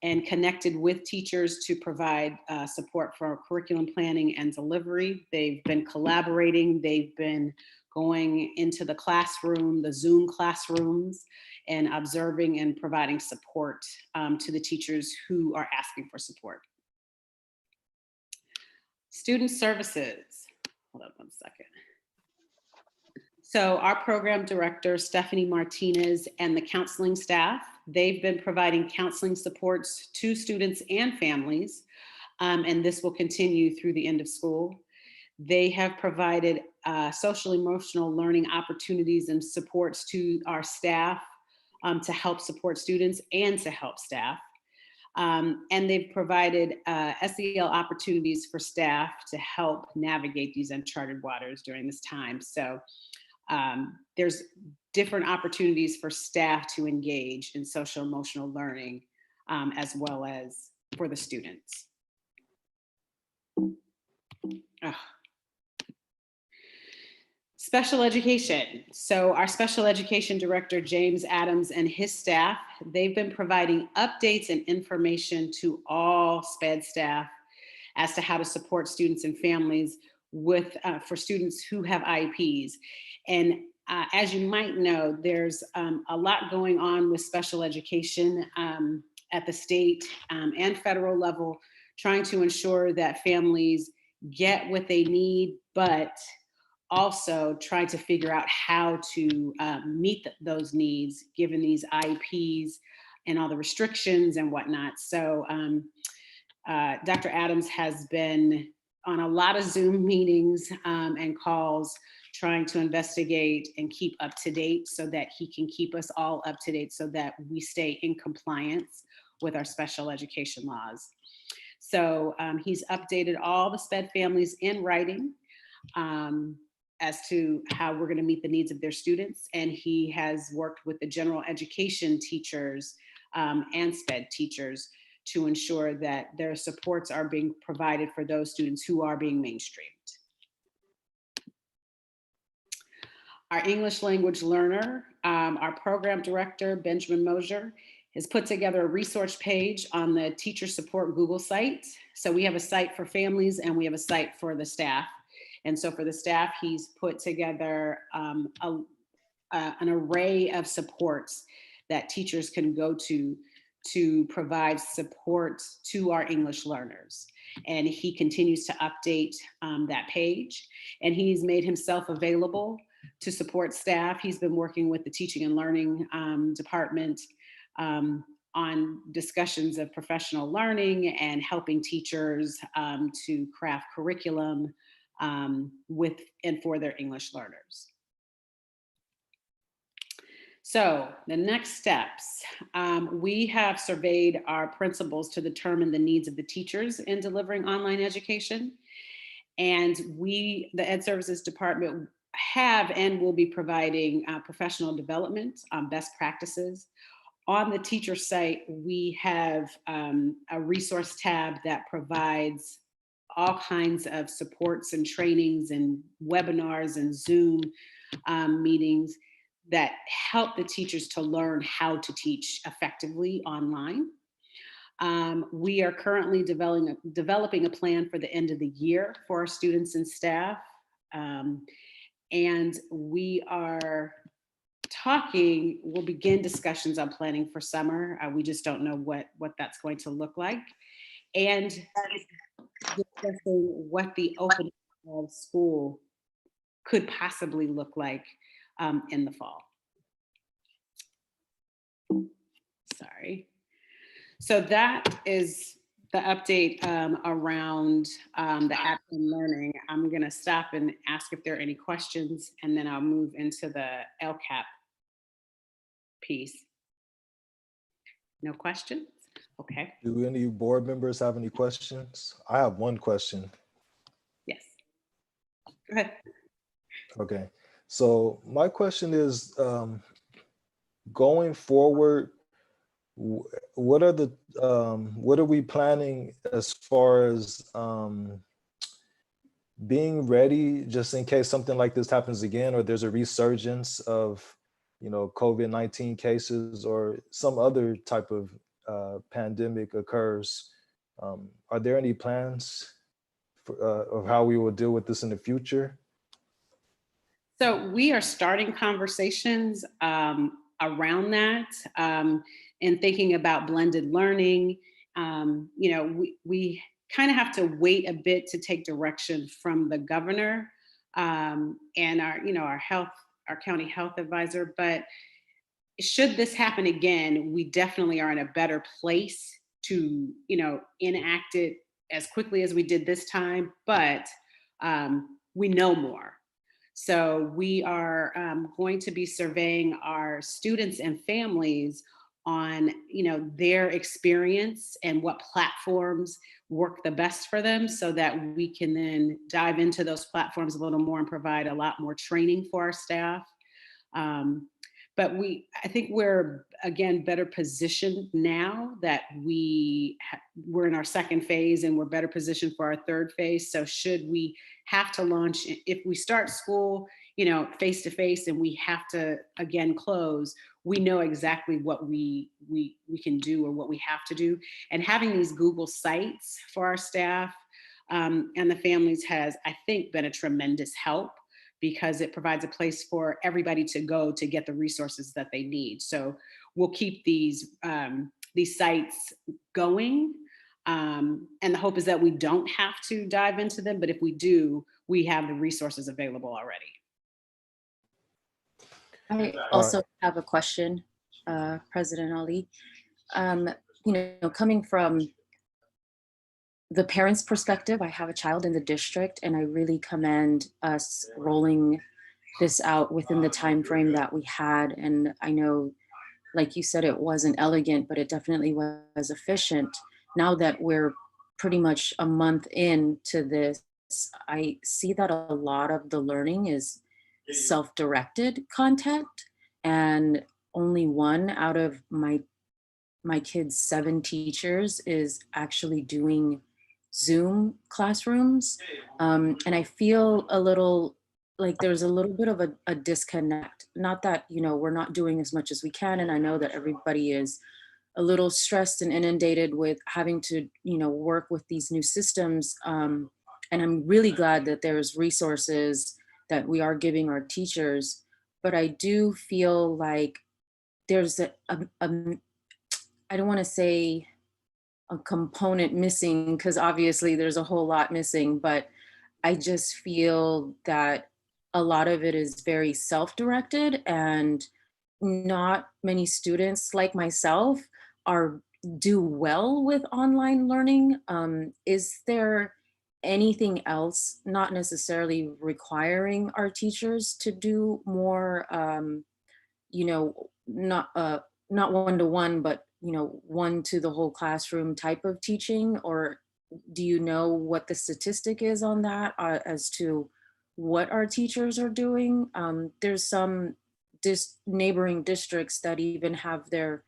and connected with teachers to provide support for curriculum planning and delivery. They've been collaborating, they've been going into the classroom, the Zoom classrooms, and observing and providing support to the teachers who are asking for support. Student services, hold on one second. So our program director, Stephanie Martinez, and the counseling staff, they've been providing counseling supports to students and families, and this will continue through the end of school. They have provided social emotional learning opportunities and supports to our staff to help support students and to help staff. And they've provided SEL opportunities for staff to help navigate these uncharted waters during this time. So there's different opportunities for staff to engage in social emotional learning as well as for the students. Special education. So our special education director, James Adams, and his staff, they've been providing updates and information to all SPED staff as to how to support students and families with for students who have IEPs. And as you might know, there's a lot going on with special education at the state and federal level, trying to ensure that families get what they need, but also trying to figure out how to meet those needs given these IEPs and all the restrictions and whatnot. So Dr. Adams has been on a lot of Zoom meetings and calls trying to investigate and keep up to date so that he can keep us all up to date so that we stay in compliance with our special education laws. So he's updated all the SPED families in writing as to how we're going to meet the needs of their students. And he has worked with the general education teachers and SPED teachers to ensure that their supports are being provided for those students who are being mainstreamed. Our English language learner, our program director, Benjamin Mosier, has put together a resource page on the teacher support Google site. So we have a site for families and we have a site for the staff. And so for the staff, he's put together an array of supports that teachers can go to provide support to our English learners. And he continues to update that page. And he's made himself available to support staff. He's been working with the Teaching and Learning Department on discussions of professional learning and helping teachers to craft curriculum with and for their English learners. So the next steps, we have surveyed our principals to determine the needs of the teachers in delivering online education. And we, the Ed Services Department, have and will be providing professional development on best practices. On the teacher site, we have a resource tab that provides all kinds of supports and trainings and webinars and Zoom meetings that help the teachers to learn how to teach effectively online. We are currently developing a plan for the end of the year for our students and staff. And we are we'll begin discussions on planning for summer. We just don't know what that's going to look like. And discussing what the opening of school could possibly look like in the fall. Sorry. So that is the update around the at-home learning. I'm gonna stop and ask if there are any questions, and then I'll move into the LCAP piece. No questions? Okay. Do any board members have any questions? I have one question. Yes. Go ahead. Okay. So my question is, going forward, what are the what are we planning as far as being ready just in case something like this happens again, or there's a resurgence of, you know, COVID-19 cases or some other type of pandemic occurs? Are there any plans for, of how we will deal with this in the future? So we are starting conversations around that and thinking about blended learning. You know, we kind of have to wait a bit to take direction from the governor and our, you know, our county health advisor. But should this happen again, we definitely are in a better place to, you know, enact it as quickly as we did this time. But we know more. So we are going to be surveying our students and families on, you know, their experience and what platforms work the best for them, so that we can then dive into those platforms a little more and provide a lot more training for our staff. But I think we're, again, better positioned now that we're in our second phase, and we're better positioned for our third phase. So should we have to launch, if we start school, you know, face to face, and we have to again close, we know exactly what we can do or what we have to do. And having these Google sites for our staff and the families has, I think, been a tremendous help, because it provides a place for everybody to go to get the resources that they need. So we'll keep these sites going. And the hope is that we don't have to dive into them, but if we do, we have the resources available already. I also have a question, President Ali. You know, coming from the parents' perspective, I have a child in the district, and I really commend us rolling this out within the time frame that we had. And I know, like you said, it wasn't elegant, but it definitely was efficient. Now that we're pretty much a month into this, I see that a lot of the learning is self-directed content, and only one out of my kids' 7 teachers is actually doing Zoom classrooms. And I feel a little like there's a little bit of a disconnect. Not that, you know, we're not doing as much as we can. And I know that everybody is a little stressed and inundated with having to, you know, work with these new systems. And I'm really glad that there's resources that we are giving our teachers. But I do feel like there's I don't want to say a component missing, because obviously there's a whole lot missing, but I just feel that a lot of it is very self-directed, and not many students like myself do well with online learning. Is there anything else, not necessarily requiring our teachers to do more, you know, not one-to-one, but, you know, one to the whole classroom type of teaching? Or do you know what the statistic is on that as to what our teachers are doing? There's some neighboring districts that even have their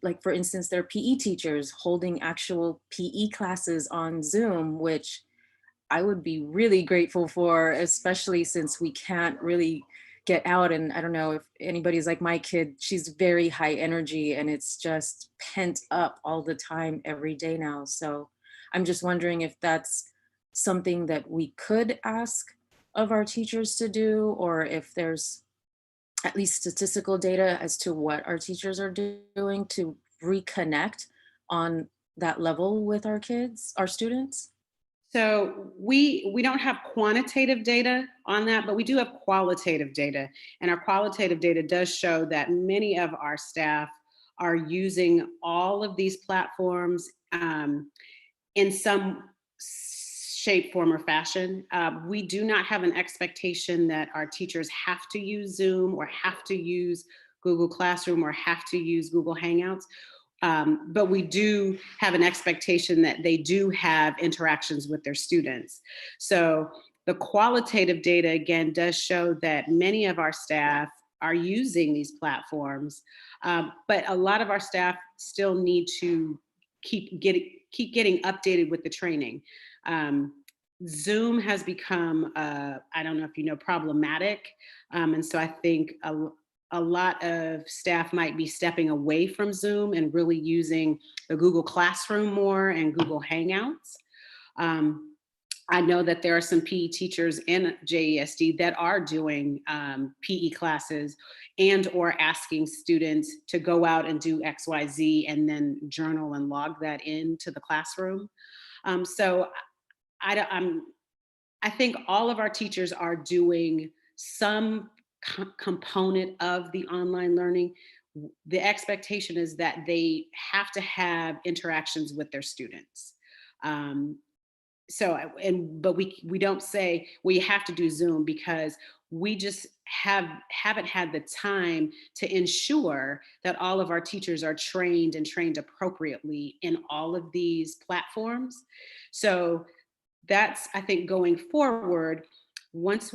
like for instance, their PE teachers holding actual PE classes on Zoom, which I would be really grateful for, especially since we can't really get out. And I don't know if anybody's like my kid, she's very high energy, and it's just pent up all the time, every day now. So I'm just wondering if that's something that we could ask of our teachers to do, or if there's at least statistical data as to what our teachers are doing to reconnect on that level with our kids, our students. So we don't have quantitative data on that, but we do have qualitative data. And our qualitative data does show that many of our staff are using all of these platforms in some shape, form, or fashion. We do not have an expectation that our teachers have to use Zoom or have to use Google Classroom or have to use Google Hangouts. But we do have an expectation that they do have interactions with their students. So The qualitative data, again, does show that many of our staff are using these platforms, but a lot of our staff still need to keep getting updated with the training. Zoom has become, I don't know if you know, problematic. And so I think a lot of staff might be stepping away from Zoom and really using the Google Classroom more and Google Hangouts. I know that there are some PE teachers in JESD that are doing PE classes and or asking students to go out and do XYZ and then journal and log that into the classroom. So I think all of our teachers are doing some component of the online learning. The expectation is that they have to have interactions with their students. But we don't say, well, you have to do Zoom, because we just haven't had the time to ensure that all of our teachers are trained and trained appropriately in all of these platforms. So that's, I think, going forward, once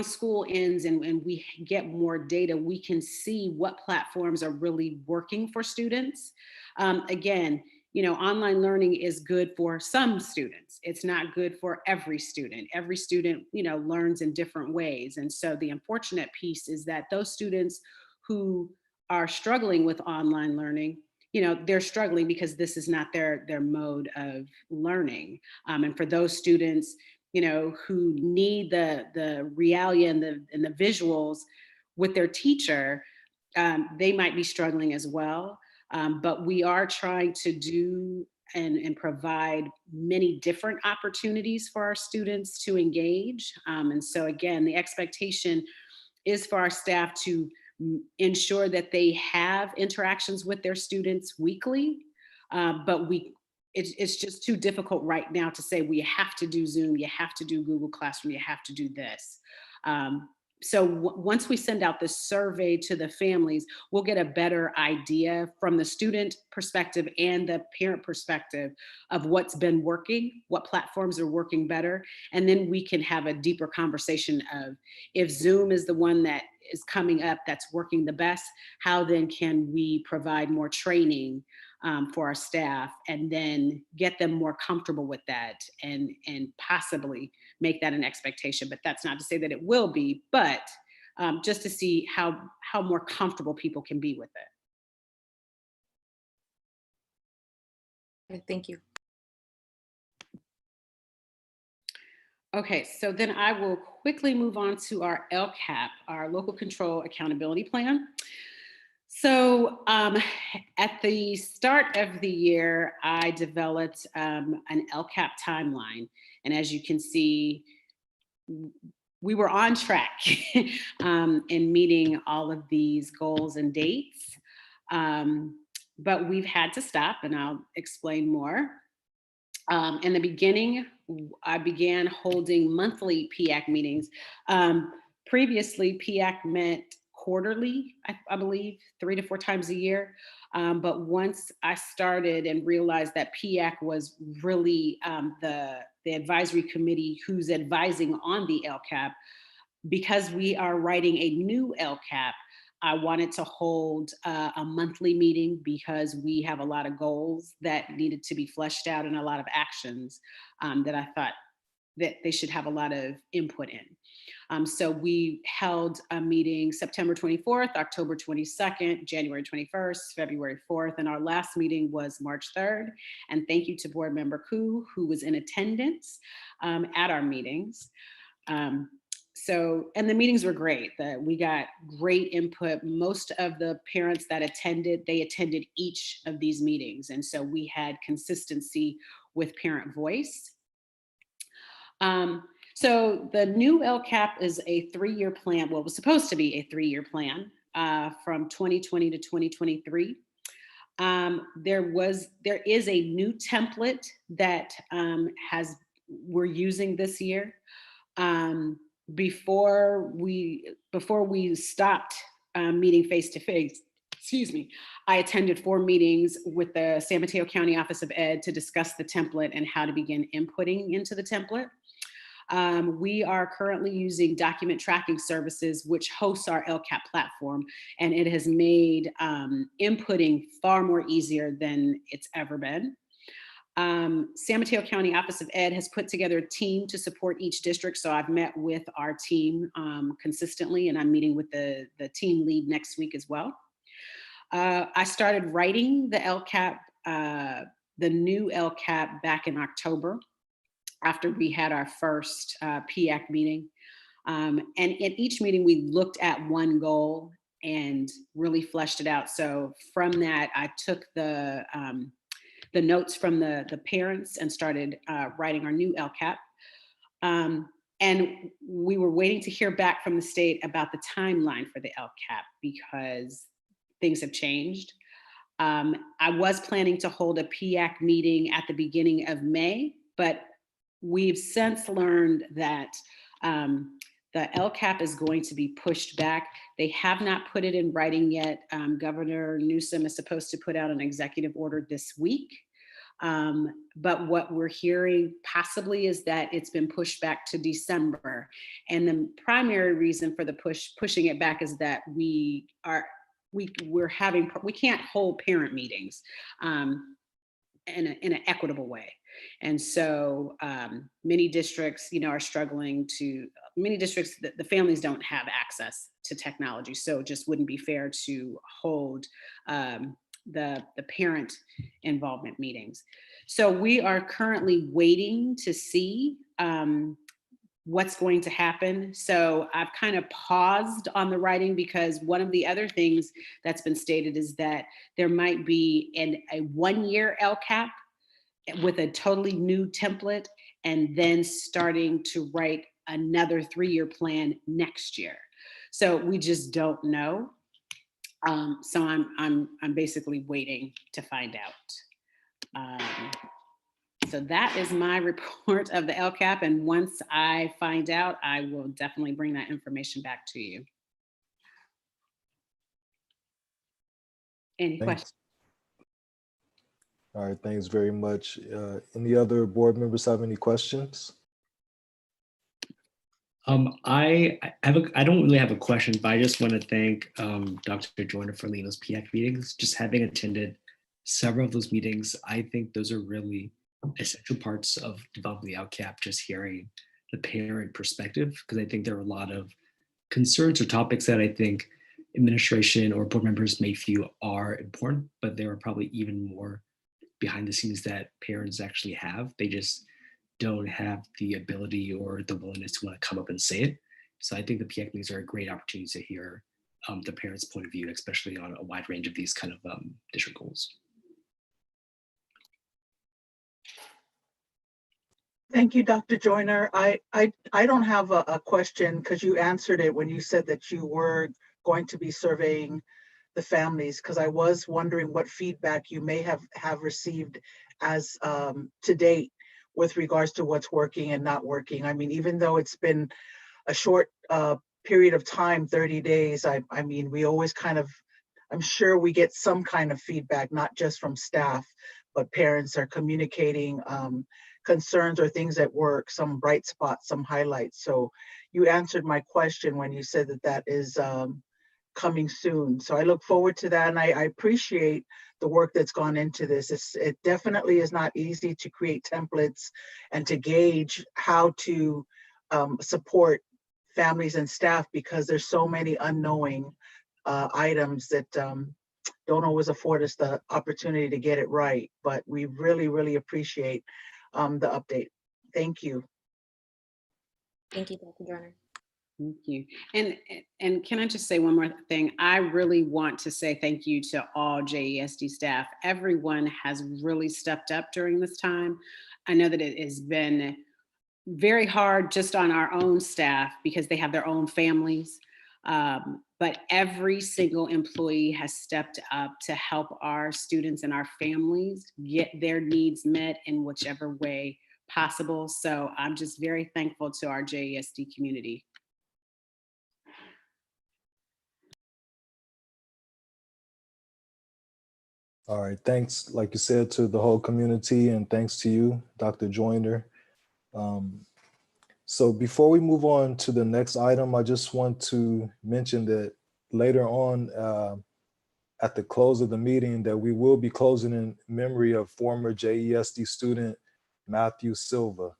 school ends and we get more data, we can see what platforms are really working for students. Again, you know, online learning is good for some students. It's not good for every student. Every student, you know, learns in different ways. And so the unfortunate piece is that those students who are struggling with online learning, you know, they're struggling because this is not their mode of learning. And for those students, you know, who need the realia and the visuals with their teacher, they might be struggling as well. But we are trying to do and provide many different opportunities for our students to engage. And so again, the expectation is for our staff to ensure that they have interactions with their students weekly, but it's just too difficult right now to say, well, you have to do Zoom, you have to do Google Classroom, you have to do this. So once we send out this survey to the families, we'll get a better idea from the student perspective and the parent perspective of what's been working, what platforms are working better. And then we can have a deeper conversation of, if Zoom is the one that is coming up that's working the best, how then can we provide more training for our staff, and then get them more comfortable with that, and possibly make that an expectation. But that's not to say that it will be, but just to see how more comfortable people can be with it. Okay, thank you. Okay, so then I will quickly move on to our LCAP, our Local Control Accountability Plan. So at the start of the year, I developed an LCAP timeline. And as you can see, we were on track in meeting all of these goals and dates. But we've had to stop, and I'll explain more. In the beginning, I began holding monthly PAC meetings. Previously, PAC met quarterly, I believe, 3 to 4 times a year. But once I started and realized that PAC was really the advisory committee who's advising on the LCAP, because we are writing a new LCAP, I wanted to hold a monthly meeting, because we have a lot of goals that needed to be fleshed out and a lot of actions that I thought that they should have a lot of input in. So we held a meeting September 24th, October 22nd, January 21st, February 4th, and our last meeting was March 3rd. And thank you to Board Member Koo, who was in attendance at our meetings. And the meetings were great. We got great input. Most of the parents that attended, they attended each of these meetings. And so we had consistency with parent voice. So the new LCAP is a 3-year plan. Well, it was supposed to be a 3-year plan from 2020 to 2023. There is a new template that we're using this year. Before we stopped meeting face-to-face, excuse me, I attended 4 meetings with the San Mateo County Office of Ed to discuss the template and how to begin inputting into the template. We are currently using document tracking services, which hosts our LCAP platform, and it has made inputting far more easier than it's ever been. San Mateo County Office of Ed has put together a team to support each district. So I've met with our team consistently, and I'm meeting with the team lead next week as well. I started writing the LCAP, the new LCAP back in October after we had our first PAC meeting. And in each meeting, we looked at one goal and really fleshed it out. So from that, I took the notes from the parents and started writing our new LCAP. And we were waiting to hear back from the state about the timeline for the LCAP because things have changed. I was planning to hold a PAC meeting at the beginning of May, but we've since learned that the LCAP is going to be pushed back. They have not put it in writing yet. Governor Newsom is supposed to put out an executive order this week. But what we're hearing possibly is that it's been pushed back to December. And the primary reason for the pushing it back is that we can't hold parent meetings in an equitable way. And so many districts, are struggling the families don't have access to technology. So it just wouldn't be fair to hold the parent involvement meetings. So we are currently waiting to see what's going to happen. So I've kind of paused on the writing because one of the other things that's been stated is that there might be a 1-year LCAP with a totally new template and then starting to write another 3-year plan next year. So we just don't know. So I'm basically waiting to find out. So that is my report of the LCAP. And once I find out, I will definitely bring that information back to you. Any questions? All right, thanks very much. Any other board members have any questions? I don't really have a question, but I just want to thank Dr. Joyner for leading those PAC meetings. Just having attended several of those meetings, I think those are really essential parts of developing the LCAP, just hearing the parent perspective, because I think there are a lot of concerns or topics that I think administration or board members may feel are important, but there are probably even more behind the scenes that parents actually have. They just don't have the ability or the willingness to want to come up and say it. So I think the PAC meetings are a great opportunity to hear the parents' point of view, especially on a wide range of these kind of district goals. Thank you, Dr. Joyner. I don't have a question because you answered it when you said that you were going to be surveying the families, because I was wondering what feedback you may have received as to date with regards to what's working and not working. I mean, even though it's been a short period of time, 30 days, I mean, we always kind of, I'm sure we get some kind of feedback, not just from staff, but parents are communicating concerns or things at work, some bright spots, some highlights. So you answered my question when you said that that is coming soon. So I look forward to that. And I appreciate the work that's gone into this. It definitely is not easy to create templates and to gauge how to support families and staff, because there's so many unknowing items that don't always afford us the opportunity to get it right. But we really, really appreciate the update. Thank you. Thank you, Dr. Joyner. Thank you. And can I just say one more thing? I really want to say thank you to all JESD staff. Everyone has really stepped up during this time. I know that it has been very hard just on our own staff because they have their own families. But every single employee has stepped up to help our students and our families get their needs met in whichever way possible. So I'm just very thankful to our JESD community. All right, thanks, like you said, to the whole community, and thanks to you, Dr. Joyner. So before we move on to the next item, I just want to mention that later on at the close of the meeting that we will be closing in memory of former JESD student Matthew Silva.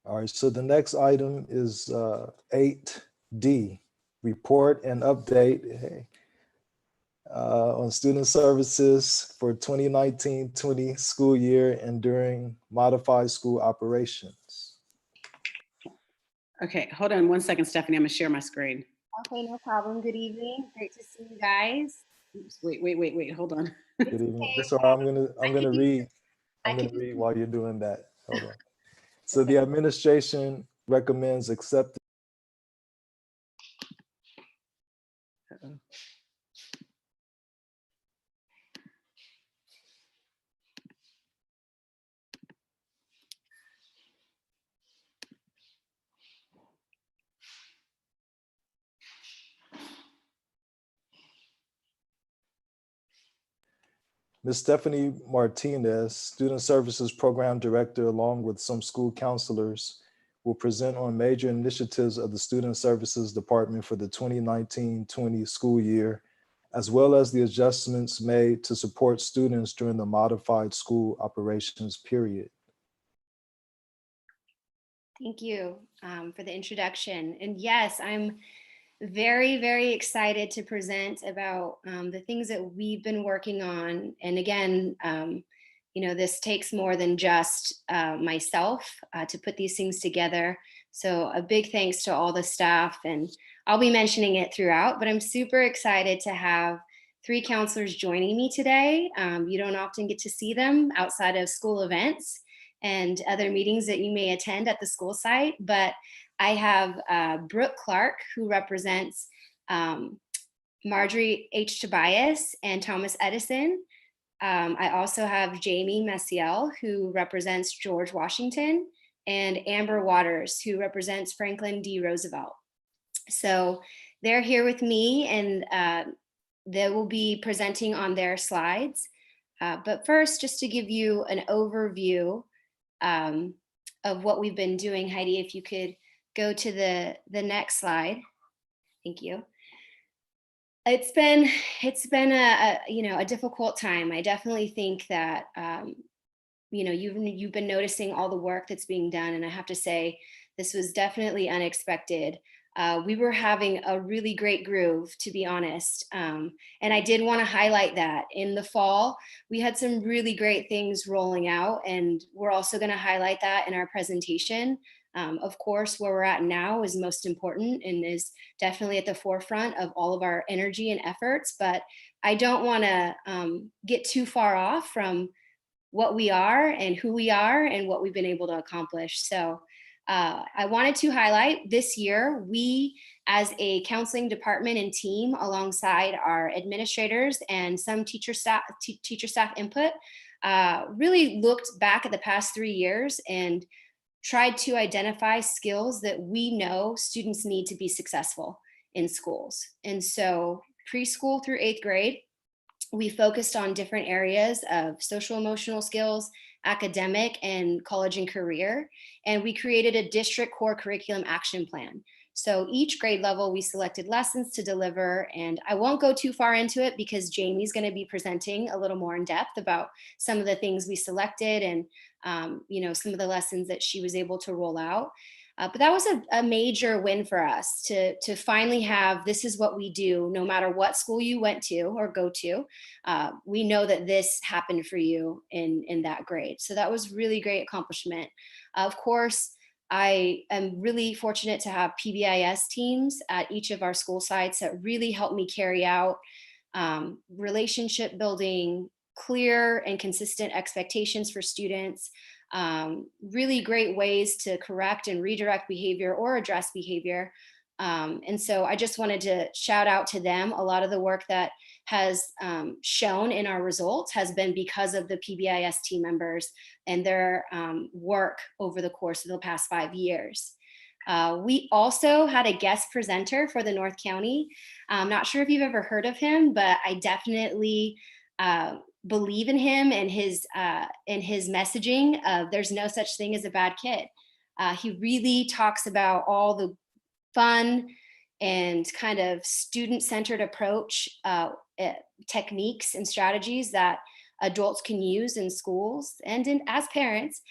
All right, so the next item is 8D, report and update on student services for 2019-20 school year and during modified school operations. Okay, hold on 1 second, Stephanie. I'm gonna share my screen. Okay, no problem. Good evening. Great to see you guys. Oops, wait, hold on. Good evening. That's all right. I'm gonna read while you're doing that. Hold on. So the administration recommends accepting. Ms. Stephanie Martinez, Student Services Program Director, along with some school counselors, will present on major initiatives of the Student Services Department for the 2019-20 school year, as well as the adjustments made to support students during the modified school operations period. Thank you for the introduction. And yes, I'm very, very excited to present about the things that we've been working on. And again, you know, this takes more than just myself to put these things together. So a big thanks to all the staff, and I'll be mentioning it throughout, but I'm super excited to have 3 counselors joining me today. You don't often get to see them outside of school events and other meetings that you may attend at the school site, but I have Brooke Clark, who represents Marjorie H. Tobias and Thomas Edison. I also have Jamie Messiel, who represents George Washington, and Amber Waters, who represents Franklin D. Roosevelt. So they're here with me, and they will be presenting on their slides. But first, just to give you an overview of what we've been doing, Heidi, if you could go to the next slide. Thank you. It's been a difficult time. I definitely think that you've been noticing all the work that's being done, and I have to say this was definitely unexpected. We were having a really great groove, to be honest, and I did want to highlight that in the fall we had some really great things rolling out, and we're also going to highlight that in our presentation. Of course, where we're at now is most important and is definitely at the forefront of all of our energy and efforts, but I don't want to get too far off from what we are and who we are and what we've been able to accomplish. So I wanted to highlight this year, we as a counseling department and team, alongside our administrators and some teacher staff input, really looked back at the past 3 years and tried to identify skills that we know students need to be successful in schools. And so preschool through 8th grade, we focused on different areas of social emotional skills, academic, and college and career. And we created a district core curriculum action plan. So each grade level, we selected lessons to deliver, and I won't go too far into it because Jamie's going to be presenting a little more in depth about some of the things we selected and some of the lessons that she was able to roll out. But that was a major win for us to finally have, this is what we do, no matter what school you went to or go to. We know that this happened for you in that grade. So that was really great accomplishment. Of course, I am really fortunate to have PBIS teams at each of our school sites that really helped me carry out relationship building, clear and consistent expectations for students, really great ways to correct and redirect behavior or address behavior. And so I just wanted to shout out to them. A lot of the work that has shown in our results has been because of the PBIS team members and their work over the course of the past 5 years. We also had a guest presenter for the North County. I'm not sure if you've ever heard of him, but I definitely believe in him and his messaging of there's no such thing as a bad kid. He really talks about all the fun and kind of student-centered approach techniques and strategies that adults can use in schools and as parents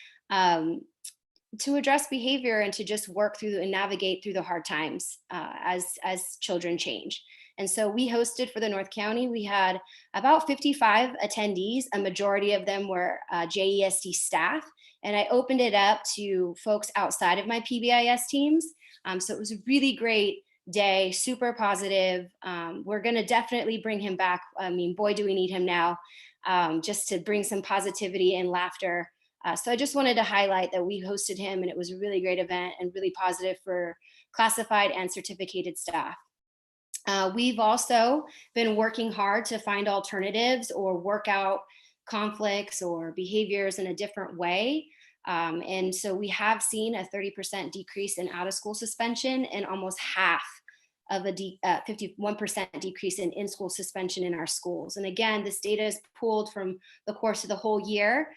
to address behavior and to just work through and navigate through the hard times as children change. And so we hosted for the North County. We had about 55 attendees. A majority of them were JESD staff. And I opened it up to folks outside of my PBIS teams. So it was a really great day, super positive. We're going to definitely bring him back. I mean, boy, do we need him now, just to bring some positivity and laughter. So I just wanted to highlight that we hosted him, and it was a really great event and really positive for classified and certificated staff. We've also been working hard to find alternatives or work out conflicts or behaviors in a different way. And so we have seen a 30% decrease in out of school suspension and almost half of a 51% decrease in in-school suspension in our schools. And again, this data is pulled from the course of the whole year.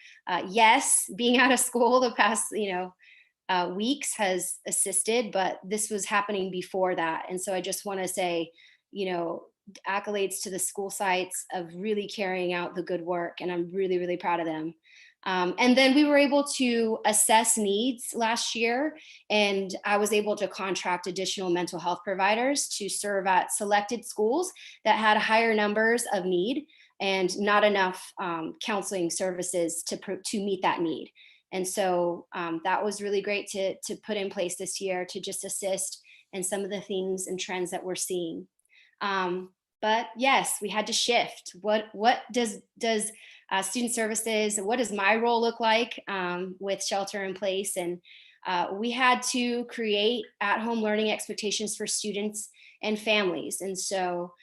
Yes, being out of school the past weeks has assisted, but this was happening before that. And so I just want to say, accolades to the school sites of really carrying out the good work. And I'm really, really proud of them. And then we were able to assess needs last year, and I was able to contract additional mental health providers to serve at selected schools that had higher numbers of need and not enough counseling services to meet that need. And so that was really great to put in place this year to just assist in some of the things and trends that we're seeing. But yes, we had to shift. What does student services, what does my role look like with shelter in place? And we had to create at-home learning expectations for students and families. And so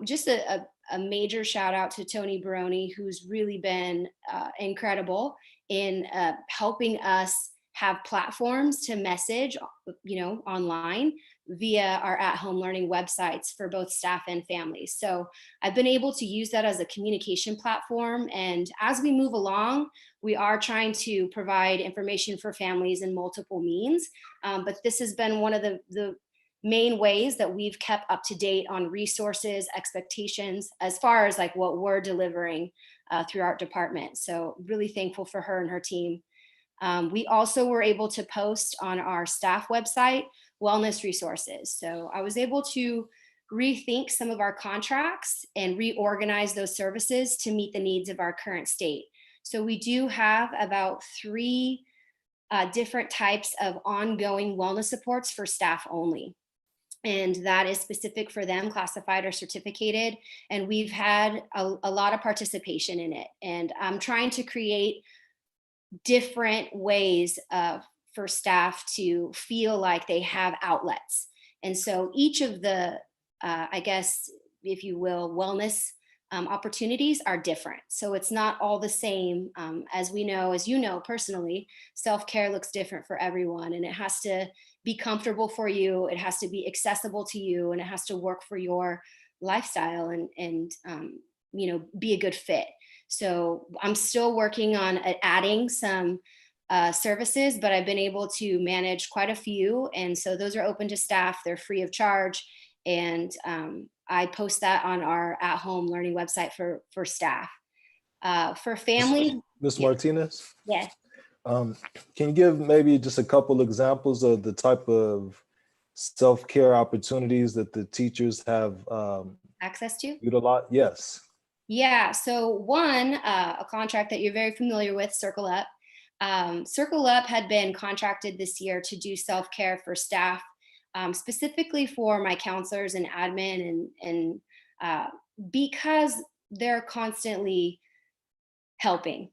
just a major shout out to Tony Baroni, who's really been incredible in helping us have platforms to message, online via our at-home learning websites for both staff and families. So I've been able to use that as a communication platform. And as we move along, we are trying to provide information for families in multiple means. But this has been one of the main ways that we've kept up to date on resources, expectations, as far as like what we're delivering through our department. So really thankful for her and her team. We also were able to post on our staff website wellness resources. So I was able to rethink some of our contracts and reorganize those services to meet the needs of our current state. So we do have about 3 different types of ongoing wellness supports for staff only. And that is specific for them, classified or certificated. And we've had a lot of participation in it. And I'm trying to create different ways for staff to feel like they have outlets. And so each of the, I guess, if you will, wellness opportunities are different. So it's not all the same. As we know, as you know personally, self-care looks different for everyone, and it has to be comfortable for you. It has to be accessible to you, and it has to work for your lifestyle and be a good fit. So I'm still working on adding some services, but I've been able to manage quite a few. And so those are open to staff. They're free of charge. And I post that on our at-home learning website for staff. For families. Ms. Martinez? Yes. Can you give maybe just a couple examples of the type of self-care opportunities that the teachers have Access to? utilized? Yes. Yeah, so one, a contract that you're very familiar with, Circle Up. Circle Up had been contracted this year to do self-care for staff, specifically for my counselors and admin, and because they're constantly helping.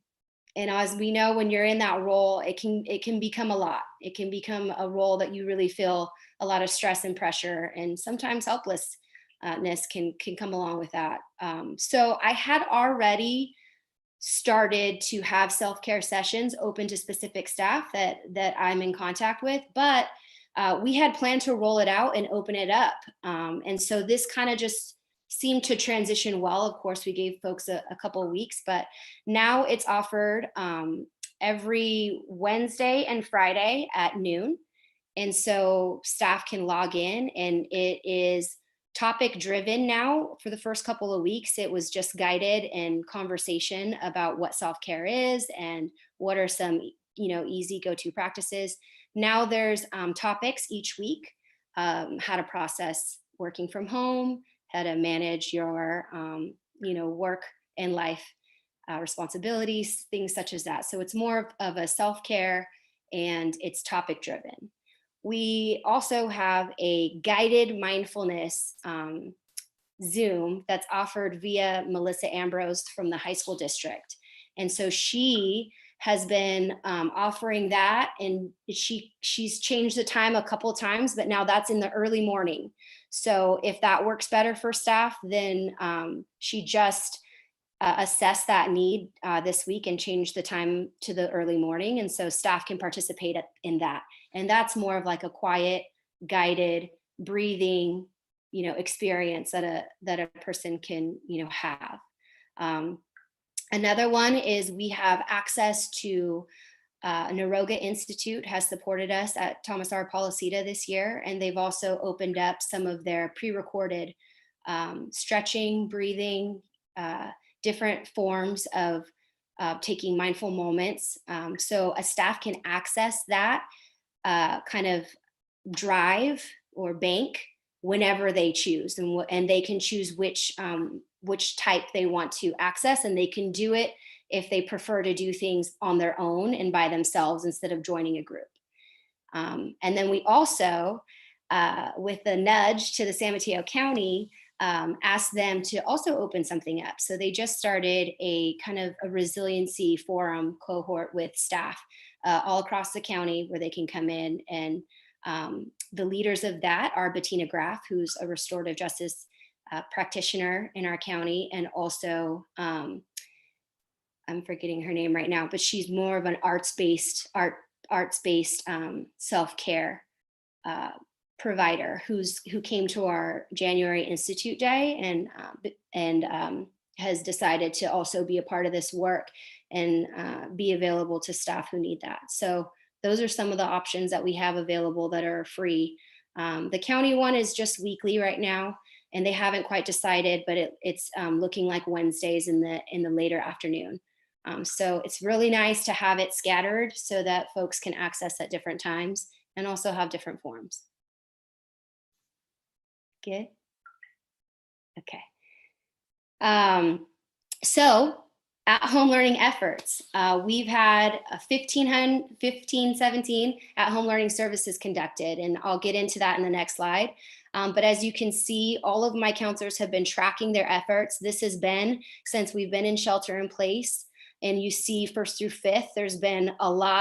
And as we know, when you're in that role, it can become a lot. It can become a role that you really feel a lot of stress and pressure, and sometimes helplessness can come along with that. So I had already started to have self-care sessions open to specific staff that I'm in contact with, but we had planned to roll it out and open it up. And so this kind of just seemed to transition well. Of course, we gave folks a couple of weeks, but now it's offered every Wednesday and Friday at noon. And so staff can log in, and it is topic driven now. For the first couple of weeks, it was just guided and conversation about what self-care is and what are some, easy go-to practices. Now there's topics each week, how to process working from home, how to manage your, work and life responsibilities, things such as that. So it's more of a self-care, and it's topic driven. We also have a guided mindfulness Zoom that's offered via Melissa Ambrose from the high school district. And so she has been offering that, and she's changed the time a couple of times, but now that's in the early morning. So if that works better for staff, then she just assessed that need this week and changed the time to the early morning. And so staff can participate in that. And that's more of like a quiet, guided, breathing, experience that a person can, have. Another one is we have access to Naroga Institute has supported us at Thomas R. Policita this year, and they've also opened up some of their pre-recorded stretching, breathing, different forms of taking mindful moments. So a staff can access that kind of drive or bank whenever they choose, and they can choose which type they want to access, and they can do it if they prefer to do things on their own and by themselves instead of joining a group. And then we also, with a nudge to the San Mateo County, asked them to also open something up. So they just started a kind of a resiliency forum cohort with staff all across the county where they can come in. And the leaders of that are Bettina Graff, who's a restorative justice practitioner in our county, and also I'm forgetting her name right now, but she's more of an arts-based self-care provider who came to our January Institute Day and has decided to also be a part of this work and be available to staff who need that. So those are some of the options that we have available that are free. The county one is just weekly right now, and they haven't quite decided, but it's looking like Wednesdays in the later afternoon. So it's really nice to have it scattered so that folks can access at different times and also have different forms. Good. Okay. So at-home learning efforts, we've had 17 at-home learning services conducted, and I'll get into that in the next slide. But as you can see, all of my counselors have been tracking their efforts. This has been since we've been in shelter in place, and you see 1st through 5th, there's been a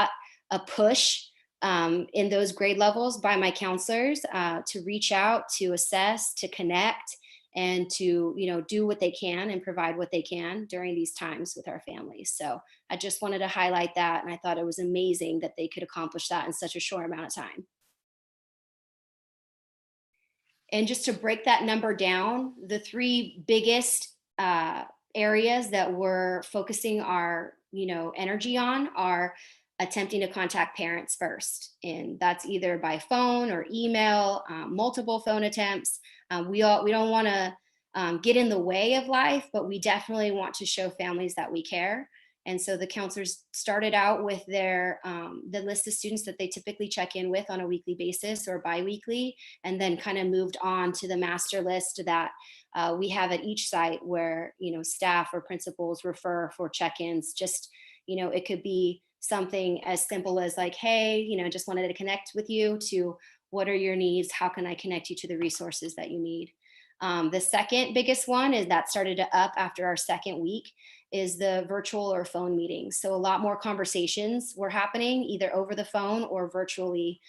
push in those grade levels by my counselors to reach out, to assess, to connect, and to do what they can and provide what they can during these times with our families. So I just wanted to highlight that, and I thought it was amazing that they could accomplish that in such a short amount of time. And just to break that number down, the 3 biggest areas that we're focusing our energy on are attempting to contact parents first, and that's either by phone or email, multiple phone attempts. We don't want to get in the way of life, but we definitely want to show families that we care. And so the counselors started out with their the list of students that they typically check in with on a weekly basis or biweekly, and then kind of moved on to the master list that we have at each site where staff or principals refer for check-ins. Just it could be something as simple as like, hey, just wanted to connect with you, to what are your needs? How can I connect you to the resources that you need? The second biggest one is that started to up after our 2nd week is the virtual or phone meetings. So a lot more conversations were happening either over the phone or virtually,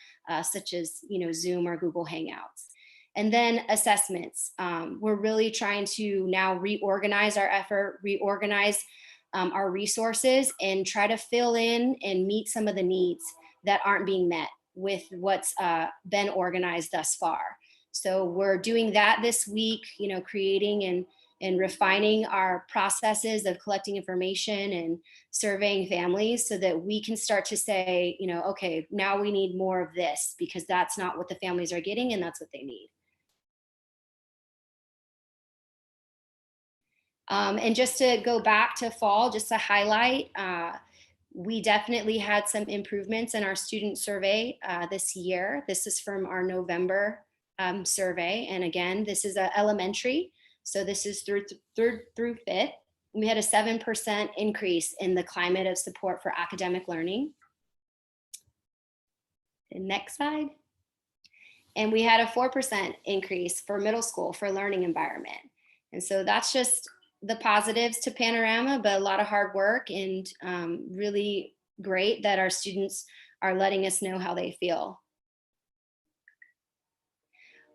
such as Zoom or Google Hangouts. And then assessments. We're really trying to now reorganize our effort, reorganize our resources, and try to fill in and meet some of the needs that aren't being met with what's been organized thus far. So we're doing that this week, you know, creating and refining our processes of collecting information and surveying families so that we can start to say, you know, okay, now we need more of this because that's not what the families are getting and that's what they need. And just to go back to fall, just to highlight, we definitely had some improvements in our student survey this year. This is from our November survey. And again, this is elementary. So this is through fifth. We had a 7% increase in the climate of support for academic learning. The next slide. And we had a 4% increase for middle school for learning environment. And so that's just the positives to Panorama, but a lot of hard work and really great that our students are letting us know how they feel.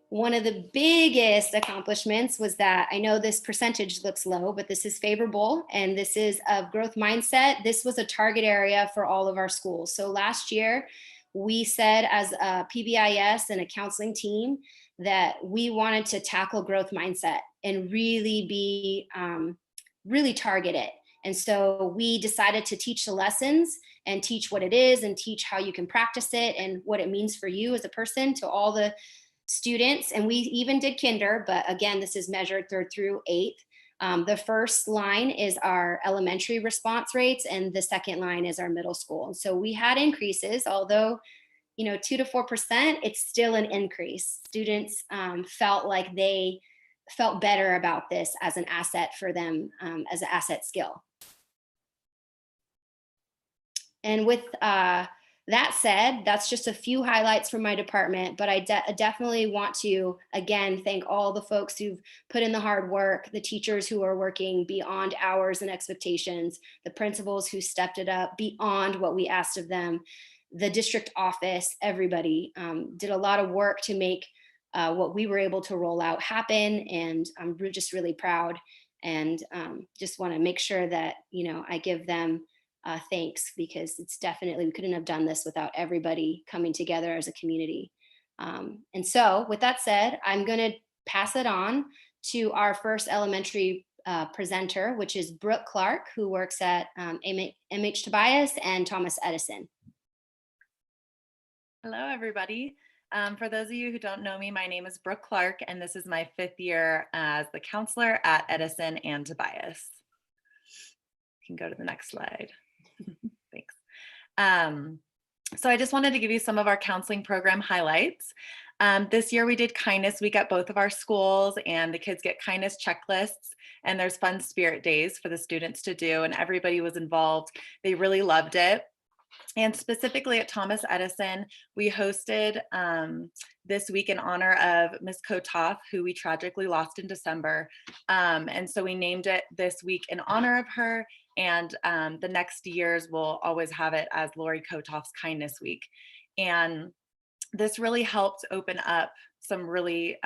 One of the biggest accomplishments was that I know this percentage looks low, but this is favorable and this is of growth mindset. This was a target area for all of our schools. So last year we said as a PBIS and a counseling team that we wanted to tackle growth mindset and really be really target it. And so we decided to teach the lessons and teach what it is and teach how you can practice it and what it means for you as a person to all the students. And we even did kinder, but again, this is measured through eighth. The first line is our elementary response rates and the second line is our middle school. And so we had increases, although 2 to 4%, it's still an increase. Students felt like they felt better about this as an asset for them, as an asset skill. And with that said, that's just a few highlights from my department, but I definitely want to, again, thank all the folks who've put in the hard work, the teachers who are working beyond hours and expectations, the principals who stepped it up beyond what we asked of them, the district office, everybody did a lot of work to make what we were able to roll out happen. And I'm just really proud and just want to make sure that, I give them thanks because it's definitely, we couldn't have done this without everybody coming together as a community. And so with that said, I'm going to pass it on to our first elementary presenter, which is Brooke Clark, who works at MH Tobias and Thomas Edison. Hello, everybody. For those of you who don't know me, my name is Brooke Clark, and this is my 5th year as the counselor at Edison and Tobias. You can go to the next slide. Thanks. So I just wanted to give you some of our counseling program highlights. This year we did kindness week at both of our schools, and the kids get kindness checklists, and there's fun spirit days for the students to do, and everybody was involved. They really loved it. And specifically at Thomas Edison, we hosted this week in honor of Miss Kotoff, who we tragically lost in December. And so we named it this week in honor of her. And the next years we'll always have it as Lori Kotoff's Kindness Week. And this really helped open up some really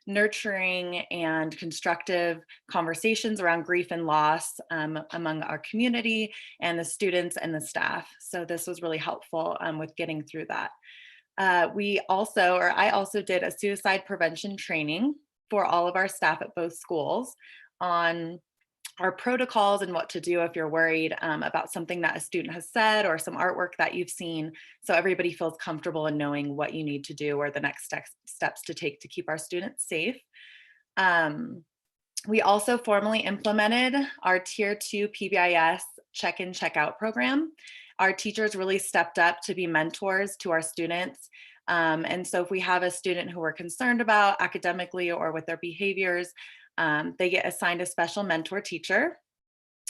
nurturing and constructive conversations around grief and loss among our community and the students and the staff. So this was really helpful with getting through that. I also did a suicide prevention training for all of our staff at both schools on our protocols and what to do if you're worried about something that a student has said or some artwork that you've seen, so everybody feels comfortable in knowing what you need to do or the next steps to take to keep our students safe. We also formally implemented our Tier 2 PBIS check-in, check-out program. Our teachers really stepped up to be mentors to our students. And so if we have a student who we're concerned about academically or with their behaviors, they get assigned a special mentor teacher,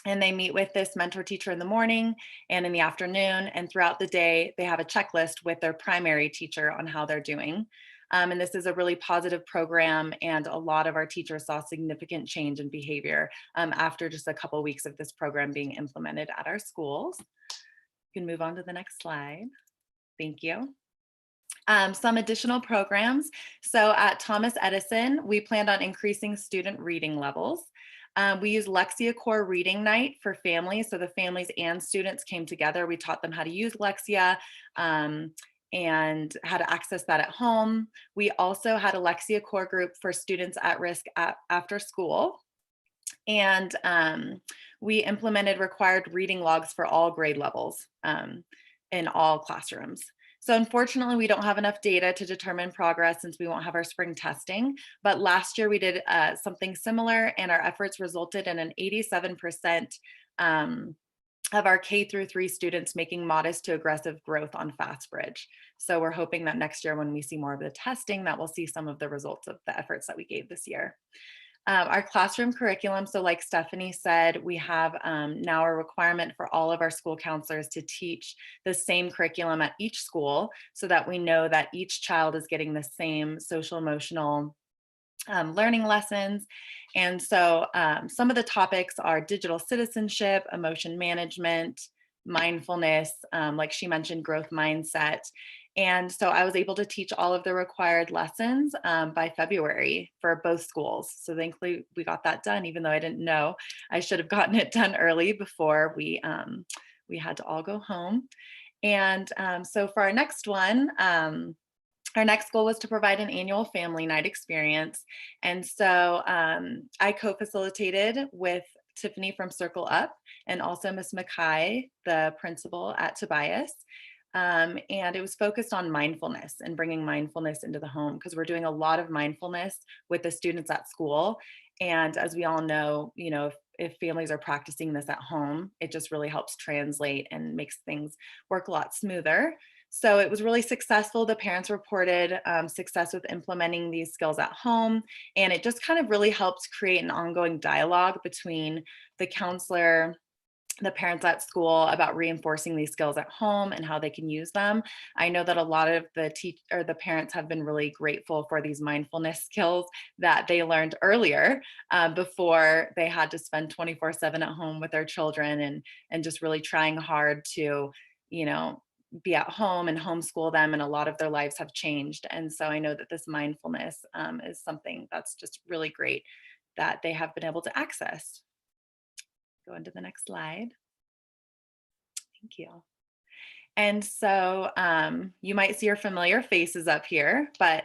and they meet with this mentor teacher in the morning and in the afternoon, and throughout the day they have a checklist with their primary teacher on how they're doing. And this is a really positive program, and a lot of our teachers saw significant change in behavior after just a couple weeks of this program being implemented at our schools. You can move on to the next slide. Thank you. Some additional programs. So at Thomas Edison, we planned on increasing student reading levels. We used Lexia Core Reading Night for families. So the families and students came together. We taught them how to use Lexia. and how to access that at home. We also had a Lexia core group for students at risk after school. And we implemented required reading logs for all grade levels in all classrooms. So unfortunately, we don't have enough data to determine progress since we won't have our spring testing. But last year we did something similar, and our efforts resulted in an 87% of our K-3 students making modest to aggressive growth on FastBridge. So we're hoping that next year when we see more of the testing, that we'll see some of the results of the efforts that we gave this year. Our classroom curriculum, so like Stephanie said, we have now a requirement for all of our school counselors to teach the same curriculum at each school so that we know that each child is getting the same social emotional learning lessons. And so some of the topics are digital citizenship, emotion management, mindfulness, like she mentioned, growth mindset. And so I was able to teach all of the required lessons by February for both schools. So thankfully we got that done, even though I didn't know I should have gotten it done early before we had to all go home. And so for our next one, our next goal was to provide an annual family night experience. And so I co-facilitated with Tiffany from Circle Up and also Ms. Mackay, the principal at Tobias. And it was focused on mindfulness and bringing mindfulness into the home because we're doing a lot of mindfulness with the students at school. And as we all know, you know, if families are practicing this at home, it just really helps translate and makes things work a lot smoother. So it was really successful. The parents reported success with implementing these skills at home. And it just kind of really helped create an ongoing dialogue between the counselor, the parents at school about reinforcing these skills at home and how they can use them. I know that a lot of the parents have been really grateful for these mindfulness skills that they learned earlier before they had to spend 24/7 at home with their children and just really trying hard to, you know, be at home and homeschool them, and a lot of their lives have changed. And so I know that this mindfulness is something that's just really great that they have been able to access. Go into the next slide. Thank you. And so you might see your familiar faces up here, but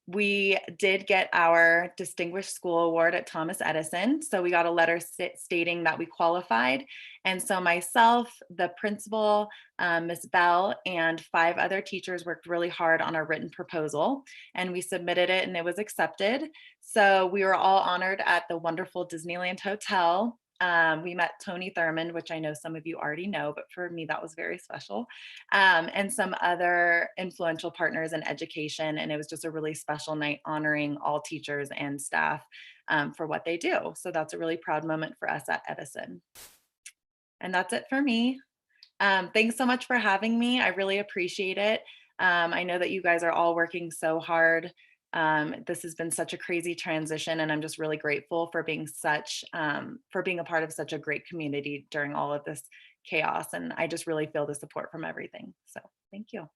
we did get our Distinguished School Award at Thomas Edison. So we got a letter stating that we qualified. And so myself, the principal, Ms. Bell, and 5 other teachers worked really hard on our written proposal, and we submitted it and it was accepted. So we were all honored at the wonderful Disneyland Hotel. We met Tony Thurmond, which I know some of you already know, but for me, that was very special. And some other influential partners in education. And it was just a really special night honoring all teachers and staff for what they do. So that's a really proud moment for us at Edison. And that's it for me. Thanks so much for having me. I really appreciate it. I know that you guys are all working so hard. This has been such a crazy transition, and I'm just really grateful for being a part of such a great community during all of this chaos. And I just really feel the support from everything. So thank you.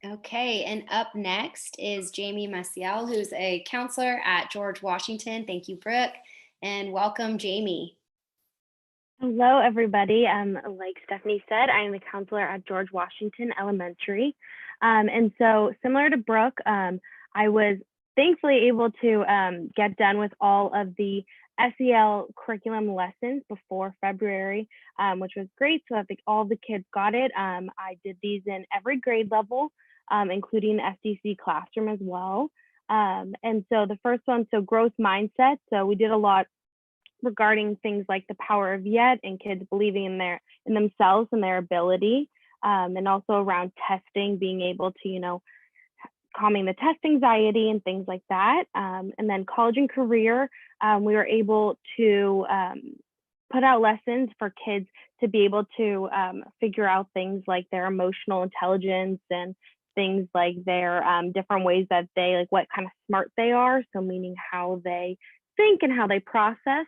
Okay, and up next is Jamie Maciel, who's a counselor at George Washington. Thank you, Brooke, and welcome, Jamie. Hello, everybody. Like Stephanie said, I am a counselor at George Washington Elementary. And so similar to Brooke, I was thankfully able to get done with all of the SEL curriculum lessons before February, which was great. So I think all the kids got it. I did these in every grade level, including the FDC classroom as well. And so the first one, so growth mindset. So we did a lot regarding things like the power of yet and kids believing in themselves and their ability, and also around testing, being able to, you know, calming the test anxiety and things like that. And then college and career, we were able to put out lessons for kids to be able to figure out things like their emotional intelligence and things like their different ways that they, like what kind of smart they are. So meaning how they think and how they process.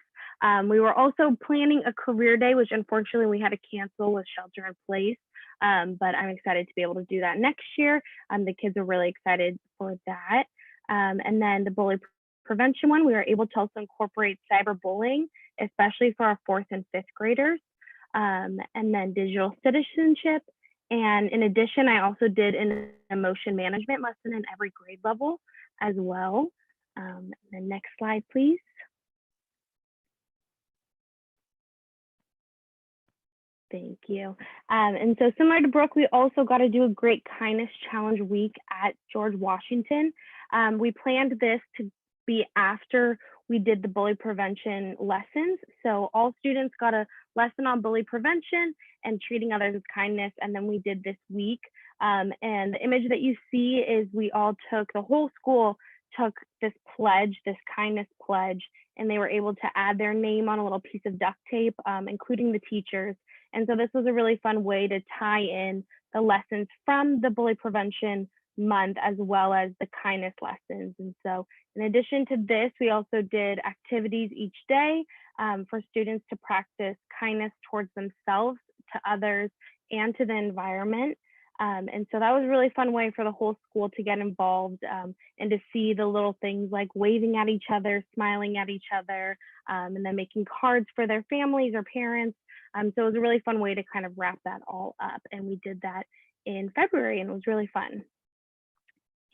We were also planning a career day, which unfortunately we had to cancel with shelter in place. But I'm excited to be able to do that next year. The kids are really excited for that. And then the bully prevention one, we were able to also incorporate cyberbullying, especially for our 4th and 5th graders. and then digital citizenship. And in addition, I also did an emotion management lesson in every grade level as well. The next slide, please. Thank you. And so similar to Brooke, we also got to do a Great Kindness Challenge week at George Washington. We planned this to be after we did the bully prevention lessons. So all students got a lesson on bully prevention and treating others with kindness. And then we did this week. And the image that you see is we all took, the whole school took this pledge, this kindness pledge, and they were able to add their name on a little piece of duct tape, including the teachers. And so this was a really fun way to tie in the lessons from the bully prevention month as well as the kindness lessons. And so in addition to this, we also did activities each day for students to practice kindness towards themselves, to others, and to the environment. And so that was a really fun way for the whole school to get involved and to see the little things like waving at each other, smiling at each other, and then making cards for their families or parents. So it was a really fun way to kind of wrap that all up. And we did that in February and it was really fun.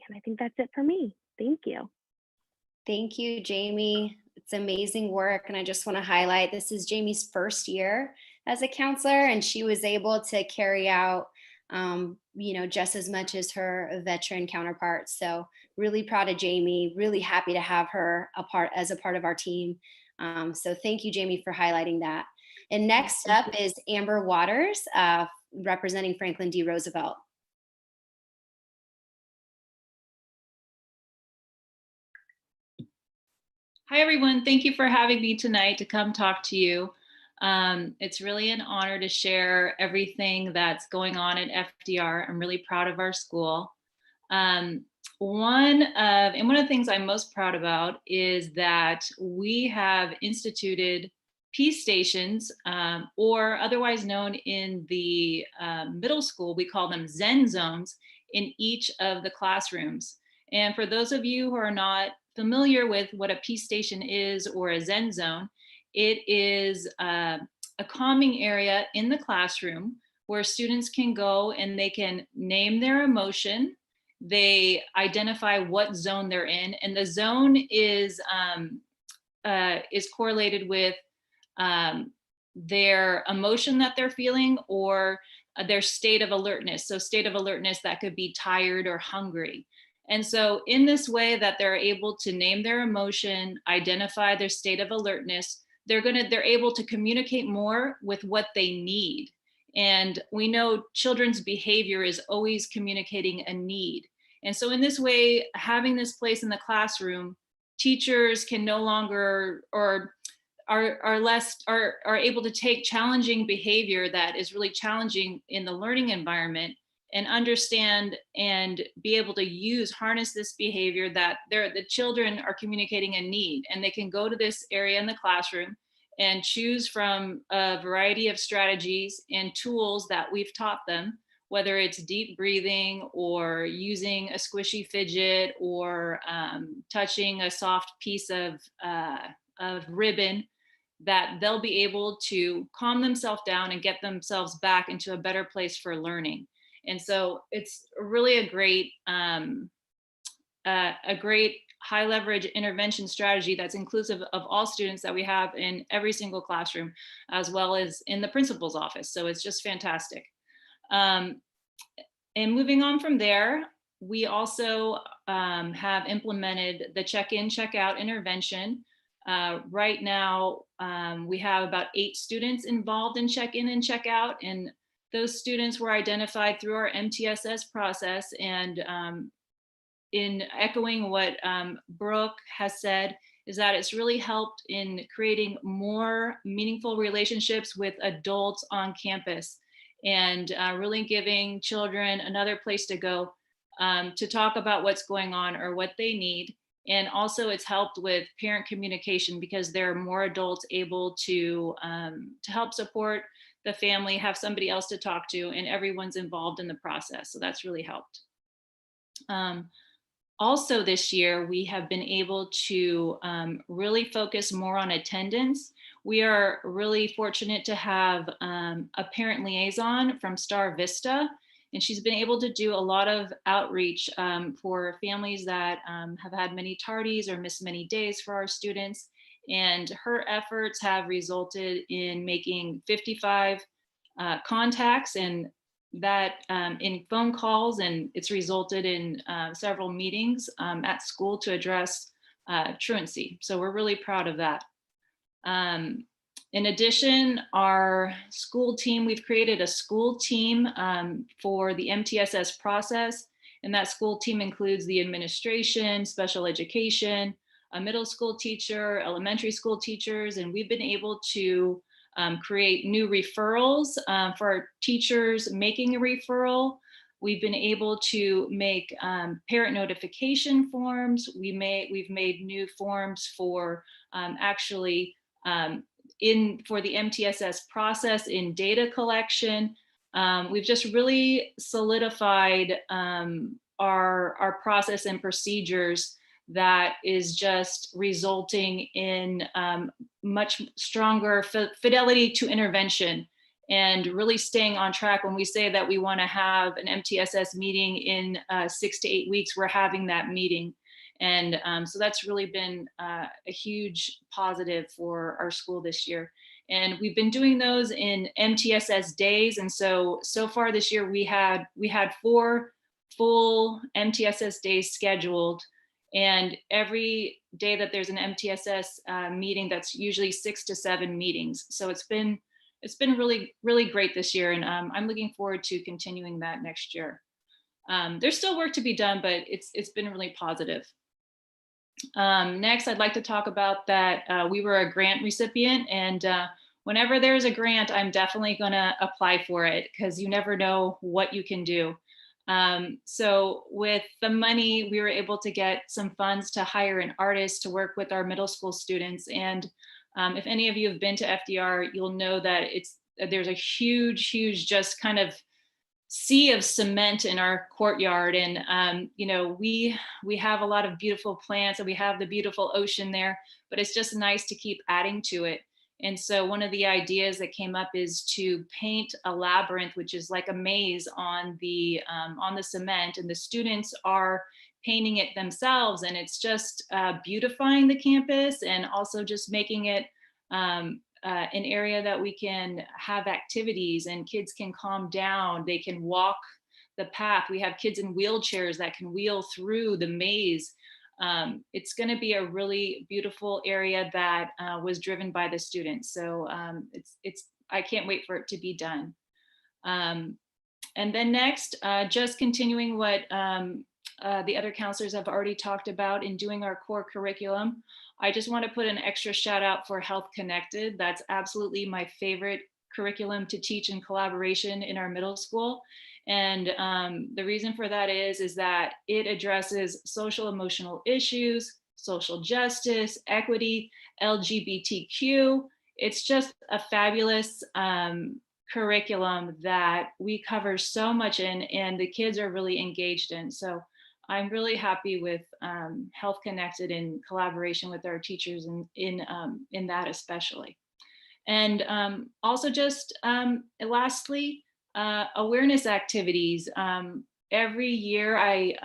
And I think that's it for me. Thank you. Thank you, Jamie. It's amazing work. And I just want to highlight, this is Jamie's first year as a counselor, and she was able to carry out, just as much as her veteran counterparts. So really proud of Jamie, really happy to have her as a part of our team. So thank you, Jamie, for highlighting that. And next up is Amber Waters, representing Franklin D. Roosevelt. Hi, everyone. Thank you for having me tonight to come talk to you. It's really an honor to share everything that's going on at FDR. I'm really proud of our school. One of the things I'm most proud about is that we have instituted peace stations, or otherwise known in the middle school, we call them Zen zones, in each of the classrooms. And for those of you who are not familiar with what a peace station is or a Zen zone, it is a calming area in the classroom where students can go and they can name their emotion. They identify what zone they're in, and the zone is correlated with their emotion that they're feeling or their state of alertness. So state of alertness, that could be tired or hungry. And so in this way that they're able to name their emotion, identify their state of alertness, they're able to communicate more with what they need. And we know children's behavior is always communicating a need. And so in this way, having this place in the classroom, teachers can no longer or are able to take challenging behavior that is really challenging in the learning environment and understand and be able to harness this behavior that the children are communicating a need, and they can go to this area in the classroom and choose from a variety of strategies and tools that we've taught them, whether it's deep breathing or using a squishy fidget or touching a soft piece of ribbon, that they'll be able to calm themselves down and get themselves back into a better place for learning. And so it's really a great high leverage intervention strategy that's inclusive of all students that we have in every single classroom, as well as in the principal's office. So it's just fantastic. And moving on from there, we also have implemented the check-in, check-out intervention. Right now, we have about 8 students involved in check-in and check-out, and those students were identified through our MTSS process. And in echoing what Brooke has said, is that it's really helped in creating more meaningful relationships with adults on campus, and really giving children another place to go to talk about what's going on or what they need. And also it's helped with parent communication because there are more adults able to help support the family, have somebody else to talk to, and everyone's involved in the process. So that's really helped. Also this year, we have been able to really focus more on attendance. we are really fortunate to have a parent liaison from Star Vista, and she's been able to do a lot of outreach for families that have had many tardies or missed many days for our students. And her efforts have resulted in making 55 contacts, and that in phone calls, and it's resulted in several meetings at school to address truancy. So we're really proud of that. In addition, our school team, we've created a school team for the MTSS process, and that school team includes the administration, special education, a middle school teacher, elementary school teachers, and we've been able to create new referrals for our teachers making a referral. We've been able to make parent notification forms. We've made new forms for actually for the MTSS process in data collection. We've just really solidified our process and procedures that is just resulting in much stronger fidelity to intervention and really staying on track. When we say that we want to have an MTSS meeting in 6 to 8 weeks, we're having that meeting. And so that's really been a huge positive for our school this year. And we've been doing those in MTSS days. And so far this year, we had 4 full MTSS days scheduled. And every day that there's an MTSS meeting, that's usually 6 to 7 meetings. So it's been really, really great this year. And I'm looking forward to continuing that next year. There's still work to be done, but it's been really positive. Next, I'd like to talk about that we were a grant recipient, and whenever there's a grant, I'm definitely gonna apply for it because you never know what you can do. So with the money, we were able to get some funds to hire an artist to work with our middle school students. And if any of you have been to FDR, you'll know that there's a huge just kind of sea of cement in our courtyard. And, you know, we have a lot of beautiful plants and we have the beautiful ocean there, but it's just nice to keep adding to it. And so one of the ideas that came up is to paint a labyrinth, which is like a maze on the cement, and the students are painting it themselves. And it's just beautifying the campus and also just making it an area that we can have activities and kids can calm down. They can walk the path. We have kids in wheelchairs that can wheel through the maze. It's going to be a really beautiful area that was driven by the students. So I can't wait for it to be done. And then next, just continuing what the other counselors have already talked about in doing our core curriculum. I just want to put an extra shout out for Health Connected. That's absolutely my favorite curriculum to teach in collaboration in our middle school. And the reason for that is that it addresses social emotional issues, social justice, equity, LGBTQ. It's just a fabulous curriculum that we cover so much in, and the kids are really engaged in. So I'm really happy with Health Connected in collaboration with our teachers in that especially. And also just lastly, awareness activities. Every year I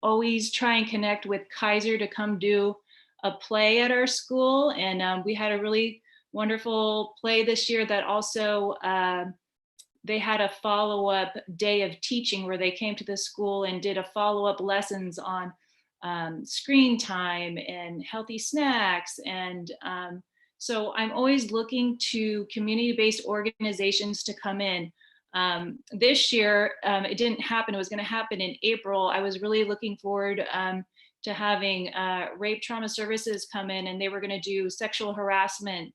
always try and connect with Kaiser to come do a play at our school. And we had a really wonderful play this year that also they had a follow-up day of teaching where they came to the school and did a follow-up lessons on screen time and healthy snacks. And so I'm always looking to community-based organizations to come in. This year, it didn't happen. It was going to happen in April. I was really looking forward to having rape trauma services come in, and they were going to do sexual harassment,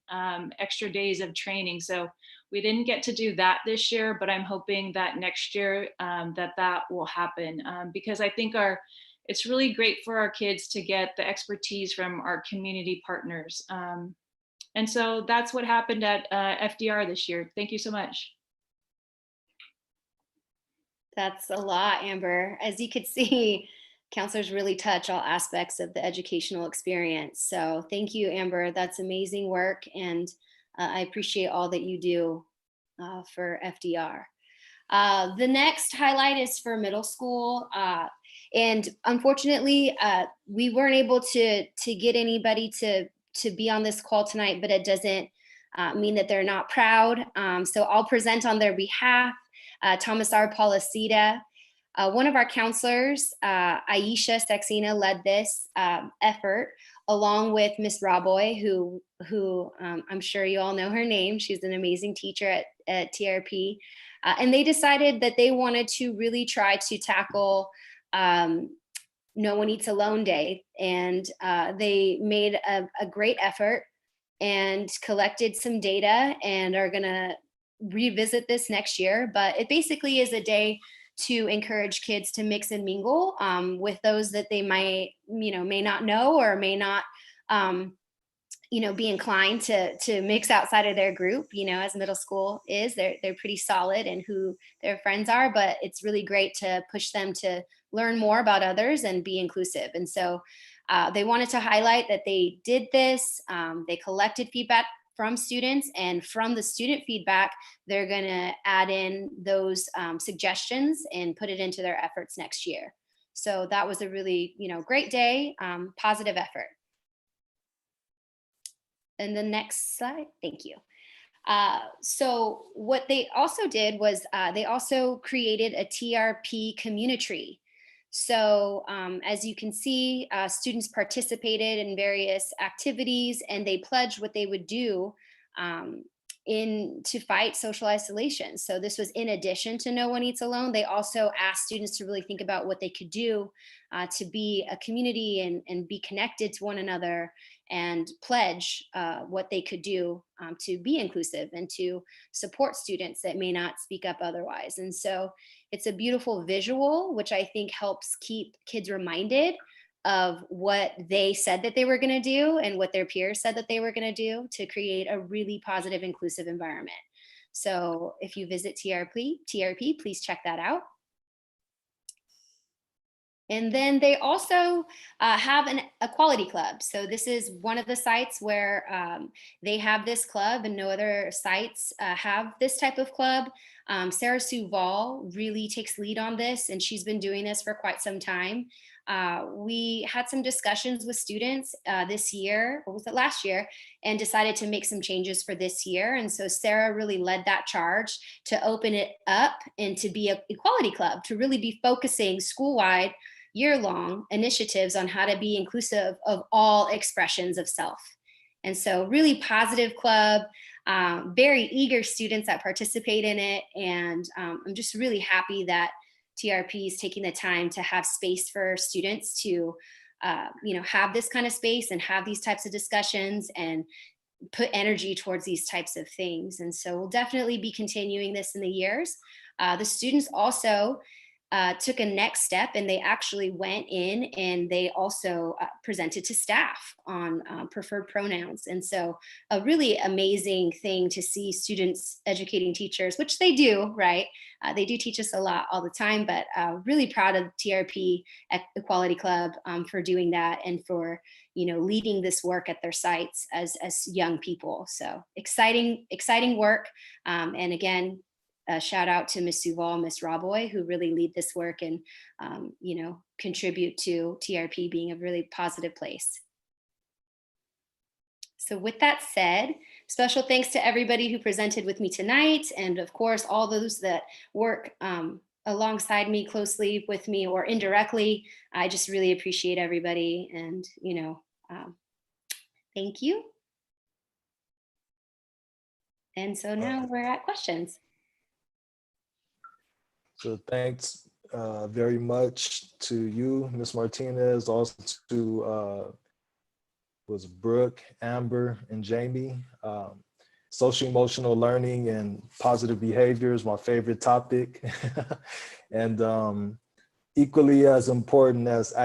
extra days of training. So we didn't get to do that this year, but I'm hoping that next year that will happen because I think it's really great for our kids to get the expertise from our community partners. And so that's what happened at FDR this year. Thank you so much. That's a lot, Amber. As you could see, counselors really touch all aspects of the educational experience. So thank you, Amber. That's amazing work. And I appreciate all that you do for FDR. The next highlight is for middle school. And unfortunately, we weren't able to get anybody to be on this call tonight, but it doesn't mean that they're not proud. So I'll present on their behalf. Thomas R. Policita, one of our counselors, Aisha Saxena, led this effort along with Miss Raboy, who I'm sure you all know her name. She's an amazing teacher at TRP. And they decided that they wanted to really try to tackle No One Eats Alone Day. And they made a great effort and collected some data and are gonna revisit this next year. But it basically is a day to encourage kids to mix and mingle with those that they may not know or may not be inclined to mix outside of their group, as middle school is. They're pretty solid in who their friends are, but it's really great to push them to learn more about others and be inclusive. And so they wanted to highlight that they did this. They collected feedback from students, and from the student feedback, they're going to add in those suggestions and put it into their efforts next year. So that was a really, great day, positive effort. And the next slide, thank you. So what they also did was they also created a TRP community. So as you can see, students participated in various activities, and they pledged what they would do to fight social isolation. So this was in addition to No One Eats Alone. They also asked students to really think about what they could do to be a community and be connected to one another, and pledge what they could do to be inclusive and to support students that may not speak up otherwise. And so it's a beautiful visual, which I think helps keep kids reminded of what they said that they were going to do and what their peers said that they were going to do to create a really positive, inclusive environment. So if you visit TRP, please check that out. And then they also have an equality club. So this is one of the sites where they have this club, and no other sites have this type of club. Sarah Sue Vall really takes lead on this, and she's been doing this for quite some time. We had some discussions with students this year, or was it last year, and decided to make some changes for this year. And so Sarah really led that charge to open it up and to be an equality club, to really be focusing school-wide, year-long initiatives on how to be inclusive of all expressions of self. And so really positive club, very eager students that participate in it. And I'm just really happy that TRP is taking the time to have space for students to, have this kind of space and have these types of discussions and put energy towards these types of things. And so we'll definitely be continuing this in the years. The students also took a next step, and they actually went in and they also presented to staff on preferred pronouns. And so a really amazing thing to see students educating teachers, which they do, right? They do teach us a lot all the time, but really proud of TRP Equality Club for doing that and for leading this work at their sites as young people. So exciting work. And again, a shout out to Ms. Suval, Ms. Raboy, who really lead this work and, contribute to TRP being a really positive place. So with that said, special thanks to everybody who presented with me tonight. And of course, all those that work alongside me, closely with me, or indirectly. I just really appreciate everybody. And, thank you. And so now we're at questions. So thanks very much to you, Ms. Martinez, also to was Brooke, Amber, and Jamie. Social emotional learning and positive behavior is my favorite topic. And equally as important as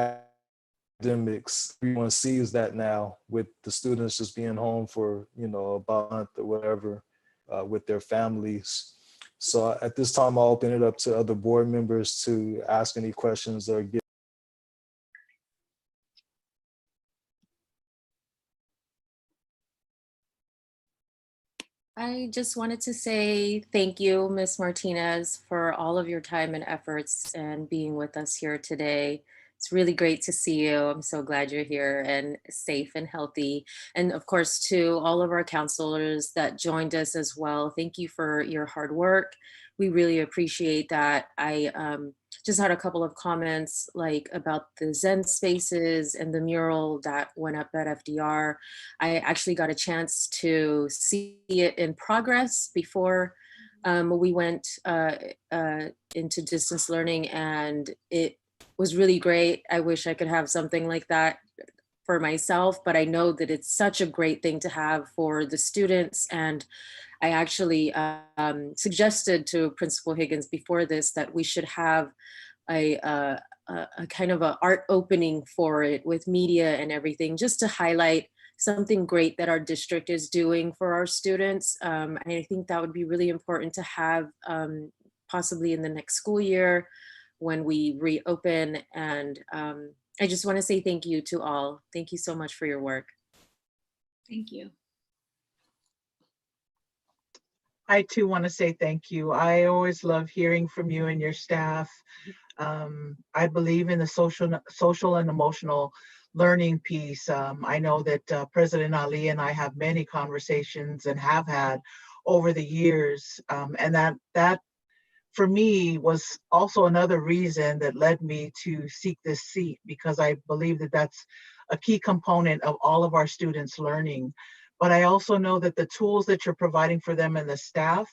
academics, everyone sees that now with the students just being home for, about a month or whatever with their families. So at this time, I'll open it up to other board members to ask any questions or give I just wanted to say thank you, Ms. Martinez, for all of your time and efforts and being with us here today. It's really great to see you. I'm so glad you're here and safe and healthy. And of course, to all of our counselors that joined us as well, thank you for your hard work. We really appreciate that. I just had a couple of comments like about the Zen spaces and the mural that went up at FDR. I actually got a chance to see it in progress before we went into distance learning, and it was really great. I wish I could have something like that for myself, but I know that it's such a great thing to have for the students. And I actually suggested to Principal Higgins before this that we should have a kind of a art opening for it with media and everything, just to highlight something great that our district is doing for our students. And I think that would be really important to have possibly in the next school year when we reopen. And I just want to say thank you to all. Thank you so much for your work. Thank you. I too want to say thank you. I always love hearing from you and your staff. I believe in the social and emotional learning piece. I know that President Ali and I have many conversations and have had over the years, and that for me was also another reason that led me to seek this seat, because I believe that that's a key component of all of our students learning. But I also know that the tools that you're providing for them and the staff,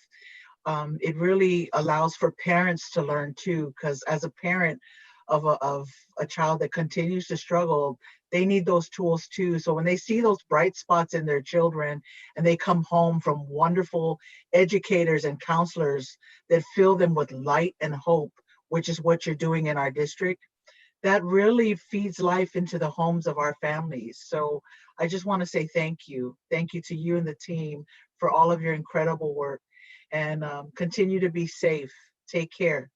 it really allows for parents to learn too, because as a parent of a child that continues to struggle, they need those tools too. So when they see those bright spots in their children and they come home from wonderful educators and counselors that fill them with light and hope, which is what you're doing in our district, that really feeds life into the homes of our families. So I just want to say thank you. Thank you to you and the team for all of your incredible work, and continue to be safe. Take care.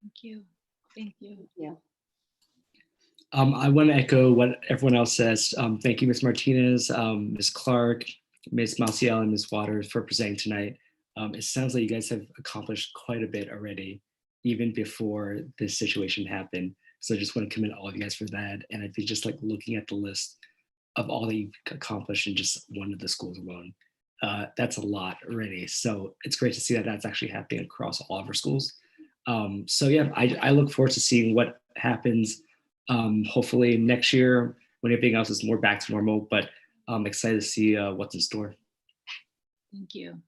Thank you. Thank you. Yeah. I want to echo what everyone else says. Thank you, Ms. Martinez, Ms. Clark, Ms. Maciel, and Ms. Waters for presenting tonight. It sounds like you guys have accomplished quite a bit already, even before this situation happened. So I just want to commend all of you guys for that. And I think just like looking at the list of all that you've accomplished in just one of the schools alone, that's a lot already. So it's great to see that that's actually happening across all of our schools. So yeah, I look forward to seeing what happens. Hopefully next year when everything else is more back to normal, but I'm excited to see what's in store. Thank you.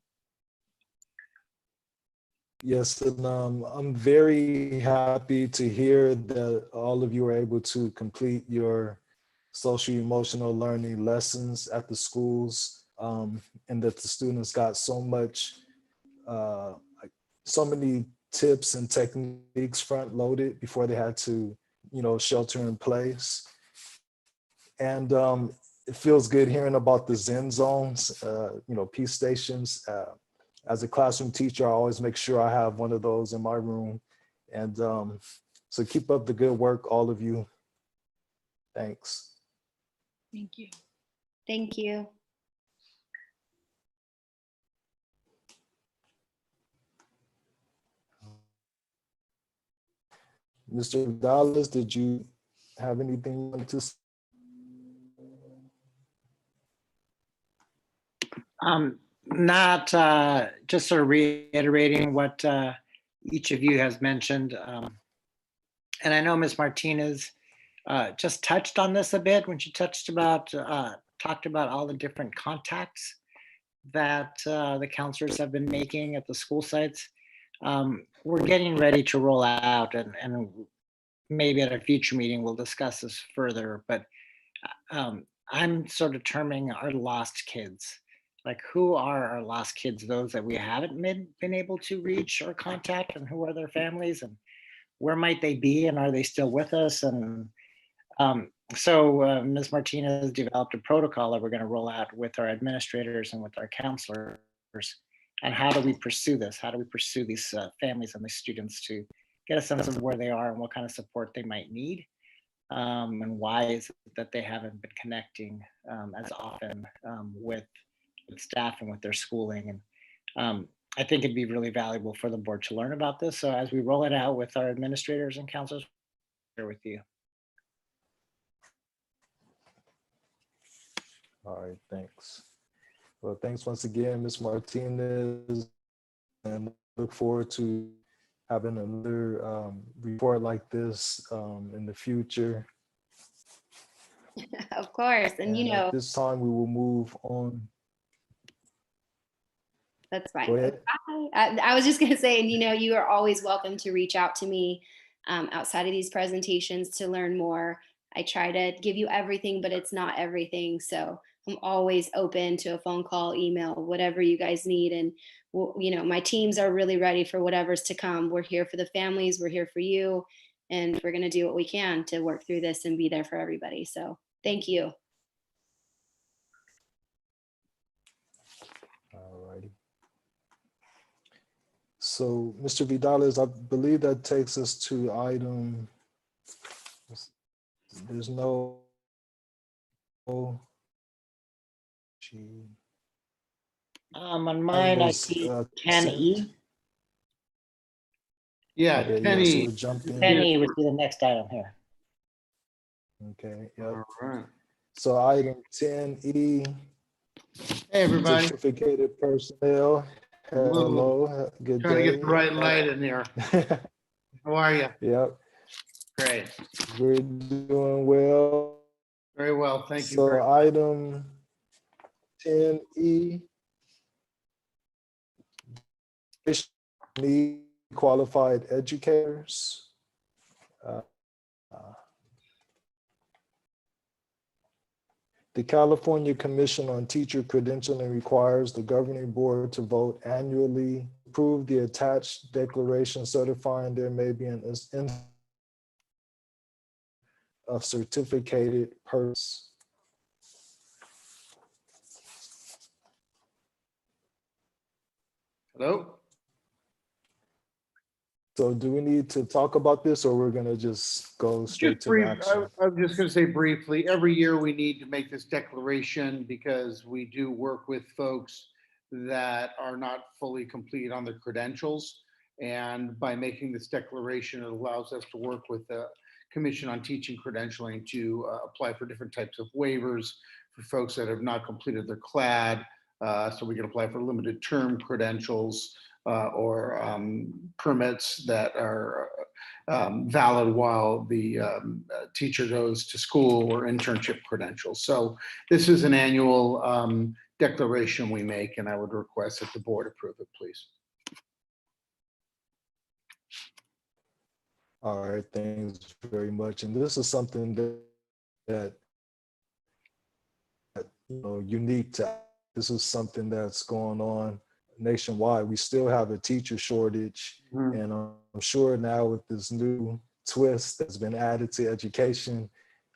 Yes, and I'm very happy to hear that all of you were able to complete your social emotional learning lessons at the schools, and that the students got so many tips and techniques front loaded before they had to, shelter in place. And it feels good hearing about the Zen zones, peace stations. As a classroom teacher, I always make sure I have one of those in my room. And so keep up the good work, all of you. Thanks. Thank you. Thank you. Mr. Dallas, did you have anything you wanted to say? Not just sort of reiterating what each of you has mentioned. And I know Ms. Martinez just touched on this a bit when she talked about all the different contacts that the counselors have been making at the school sites. We're getting ready to roll out, and maybe at a future meeting we'll discuss this further, but I'm sort of terming our lost kids. Like, who are our lost kids? Those that we haven't been able to reach or contact, and who are their families, and where might they be, and are they still with us? And so Ms. Martinez developed a protocol that we're going to roll out with our administrators and with our counselors. And how do we pursue this? How do we pursue these families and these students to get a sense of where they are and what kind of support they might need? And why is it that they haven't been connecting as often with staff and with their schooling? I think it'd be really valuable for the board to learn about this. So as we roll it out with our administrators and counselors, share with you. All right, thanks. Well, thanks once again, Ms. Martinez, and look forward to having another report like this in the future. Of course. And you know, at this time, we will move on. that's fine. Go ahead. I was just going to say, and you know, you are always welcome to reach out to me outside of these presentations to learn more. I try to give you everything, but it's not everything. So I'm always open to a phone call, email, whatever you guys need. And, you know, my teams are really ready for whatever's to come. We're here for the families. We're here for you. And we're going to do what we can to work through this and be there for everybody. So thank you. All righty. So, Mr. Vidales, I believe that takes us to item, there's no, On mine, I see 10E. Yeah, Okay, Penny. so we'll jump in. 10E would be the next item here. Okay, yep. All right. So item 10E. Hey, everybody. Certificated personnel. Hello, good Trying day. to get the right light in here. How are you? Yep, Great. we're doing well. Very well. Thank you. So very much. item 10E. Need qualified educators. The California Commission on Teacher Credentialing requires the governing board to vote annually, approve the attached declaration certifying there may be an instance of certificated persons. Hello? So do we need to talk about this, or we're gonna just go straight Just to brief, action? I'm just going to say briefly, every year we need to make this declaration because we do work with folks that are not fully complete on their credentials. And by making this declaration, it allows us to work with the Commission on Teaching Credentialing to apply for different types of waivers for folks that have not completed their CLAD. So we can apply for limited term credentials or permits that are valid while the teacher goes to school, or internship credentials. So this is an annual declaration we make, and I would request that the board approve it, please. All right, thanks very much. And this is something that you know, unique to, this is something that's going on nationwide. We still have a teacher shortage, and I'm sure now with this new twist that's been added to education,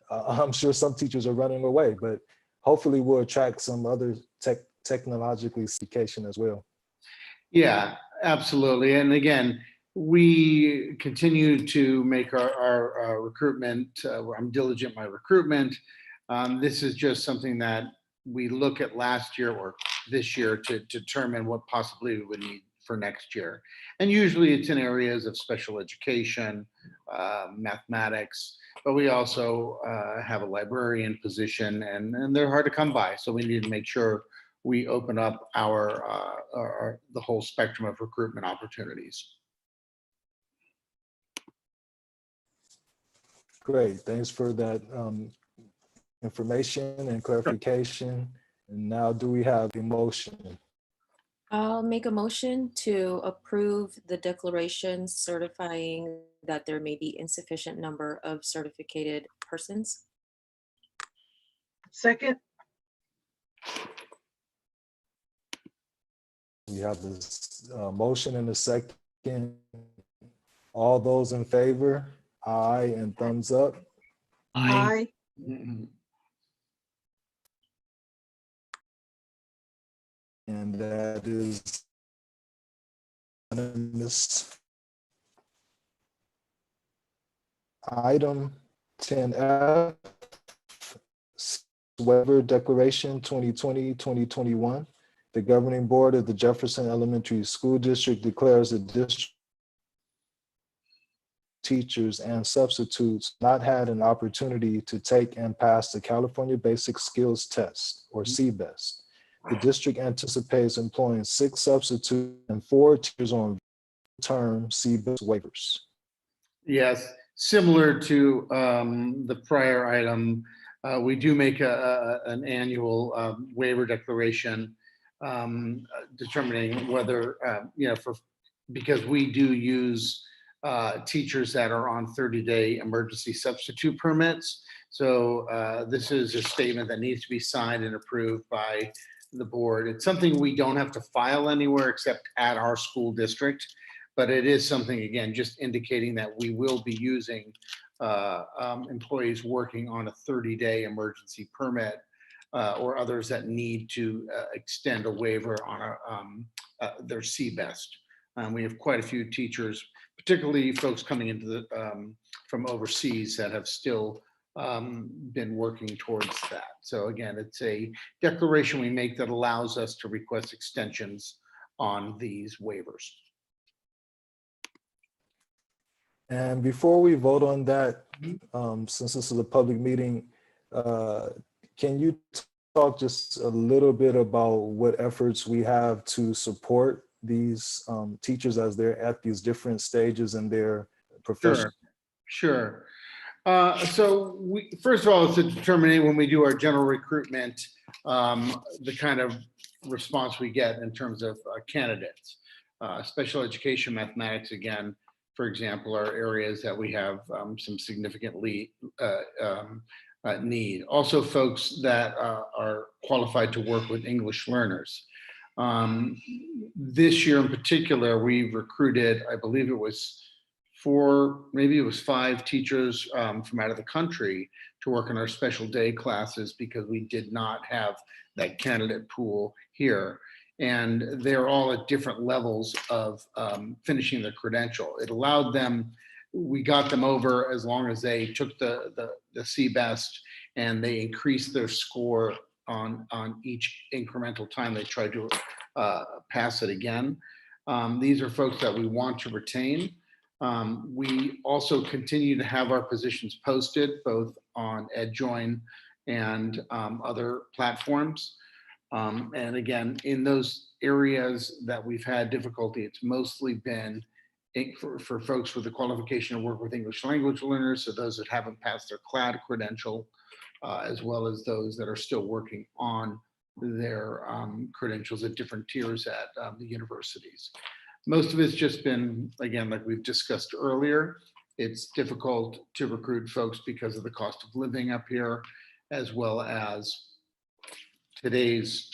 I'm sure some teachers are running away, but hopefully we'll attract some other technologically education as well. Yeah, absolutely. And again, we continue to make our recruitment. I'm diligent in my recruitment. This is just something that we look at last year or this year to determine what possibly we would need for next year. And usually it's in areas of special education, mathematics, but we also have a librarian position, and they're hard to come by. So we need to make sure we open up our the whole spectrum of recruitment opportunities. Great, thanks for that information and clarification. And now, do we have a motion? I'll make a motion to approve the declaration certifying that there may be insufficient number of certificated persons. Second. We have this motion and a second. All those in favor? Aye, and thumbs up. Aye. And that is unanimous. Item 10F, waiver declaration 2020-2021. the governing board of the Jefferson Elementary School District declares the district teachers and substitutes not had an opportunity to take and pass the California Basic Skills Test, or CBEST. The district anticipates employing 6 substitutes and 4 teachers on term CBEST waivers. Yes, similar to the prior item, we do make an annual waiver declaration determining whether, because we do use teachers that are on 30-day emergency substitute permits. So this is a statement that needs to be signed and approved by the board. It's something we don't have to file anywhere except at our school district, but it is something, again, just indicating that we will be using employees working on a 30-day emergency permit or others that need to extend a waiver on their CBEST. We have quite a few teachers, particularly folks coming into the from overseas, that have still been working towards that. So again, it's a declaration we make that allows us to request extensions on these waivers. And before we vote on that, since this is a public meeting, can you talk just a little bit about what efforts we have to support these teachers as they're at these different stages in their profession? Sure. So we, first of all, it's to determine when we do our general recruitment, the kind of response we get in terms of candidates. Special education, mathematics, again, for example, are areas that we have some significant need. Also, folks that are qualified to work with English learners. This year in particular, we recruited, I believe it was 4, maybe it was 5 teachers from out of the country to work in our special day classes because we did not have that candidate pool here. And they're all at different levels of finishing the credential. It allowed them, we got them over as long as they took the CBEST and they increased their score on each incremental time they tried to pass it again. These are folks that we want to retain. We also continue to have our positions posted both on EdJoin and other platforms. And again, in those areas that we've had difficulty, it's mostly been for folks with the qualification to work with English language learners, so those that haven't passed their CLAD credential, as well as those that are still working on their credentials at different tiers at the universities. Most of it's just been, again, like we've discussed earlier, it's difficult to recruit folks because of the cost of living up here, as well as today's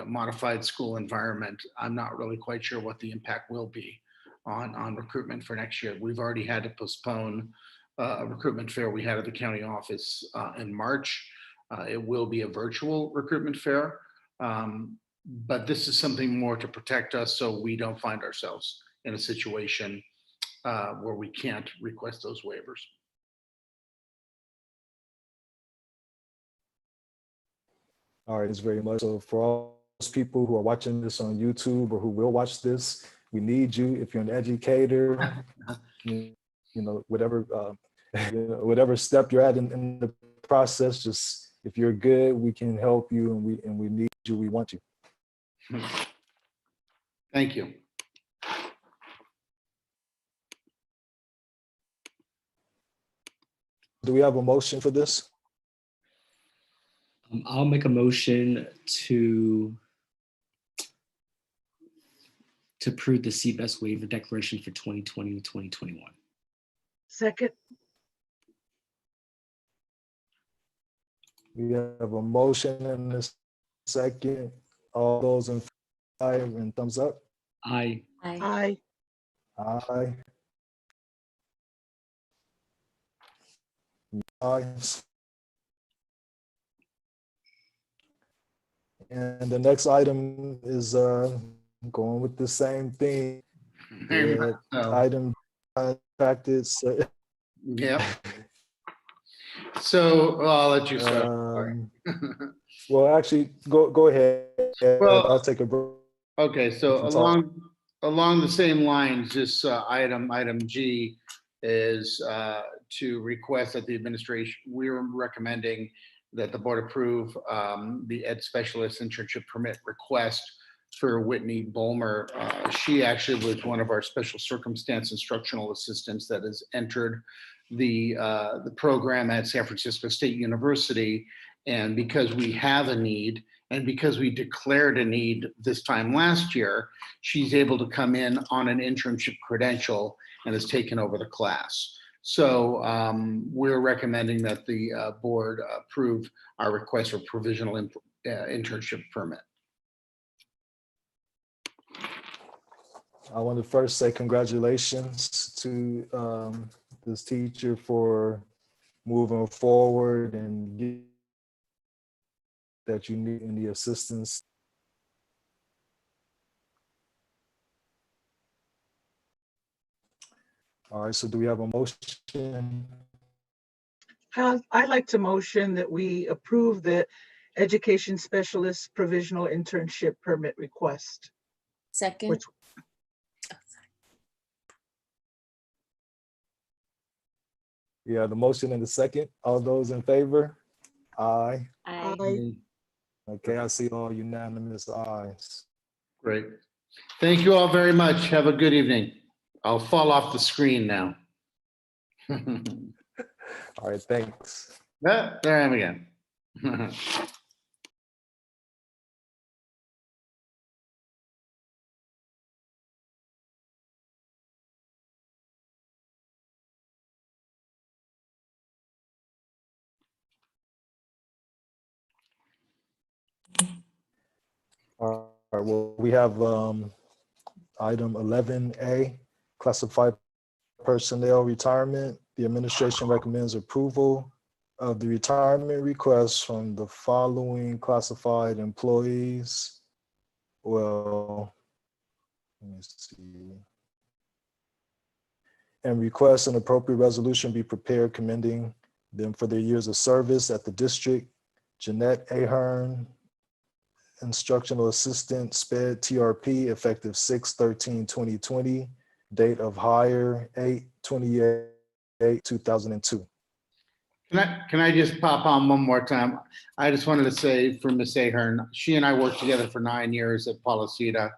modified school environment. I'm not really quite sure what the impact will be on recruitment for next year. We've already had to postpone a recruitment fair we had at the county office in March. It will be a virtual recruitment fair, but this is something more to protect us so we don't find ourselves in a situation where we can't request those waivers. All right, it's very much. So for all those people who are watching this on YouTube or who will watch this, we need you. If you're an educator, whatever whatever step you're at in the process, just if you're good, we can help you, and we need you. We want you. Thank you. Do we have a motion for this? I'll make a motion to approve the CBEST waiver declaration for 2020 to 2021. Second. We have a motion and a second. All those in favor and thumbs up. Aye. Aye. Aye. Ayes. And the next item is going with the same theme. Item impacted. Yeah. So I'll let you start. Well, actually, go ahead. Well, I'll take a break. okay, so Can talk. along the same lines, this item G is to request that the administration, we're recommending that the board approve the ed specialist internship permit request for Whitney Bulmer. She actually was one of our special circumstance instructional assistants that has entered the program at San Francisco State University. And because we have a need, and because we declared a need this time last year, she's able to come in on an internship credential and has taken over the class. So we're recommending that the board approve our request for provisional internship permit. I want to first say congratulations to this teacher for moving forward and that you need any assistance. All right, so do we have a motion? I'd like to motion that we approve the education specialist provisional internship permit request. Second. Which, Yeah, the motion and the second. All those in favor? Aye. I, Okay, I see all unanimous ayes. Great. Thank you all very much. Have a good evening. I'll fall off the screen now. All right, thanks. There I am again. All right, well, we have item 11A, classified personnel retirement. The administration recommends approval of the retirement request from the following classified employees. Well, let me see. And request an appropriate resolution be prepared commending them for their years of service at the district. Jeanette Ahern, instructional assistant, SPED TRP, effective 6/13/2020, date of hire 8/28/2002. Can I just pop on one more time? I just wanted to say for Miss Ahern, she and I worked together for 9 years at Policita,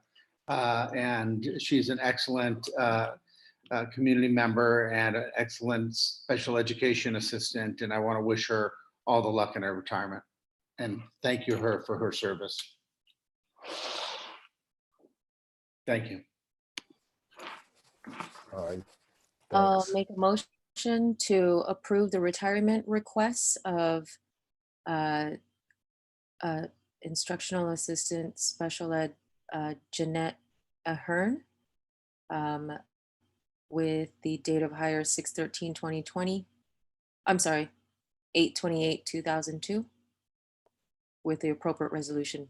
and she's an excellent community member and an excellent special education assistant. And I want to wish her all the luck in her retirement. And thank you her for her service. Thank you. All right. I'll Thanks. make a motion to approve the retirement requests of instructional assistant special ed Jeanette Ahern with the date of hire 6/13/2020. I'm sorry, 8/28/2002 with the appropriate resolution.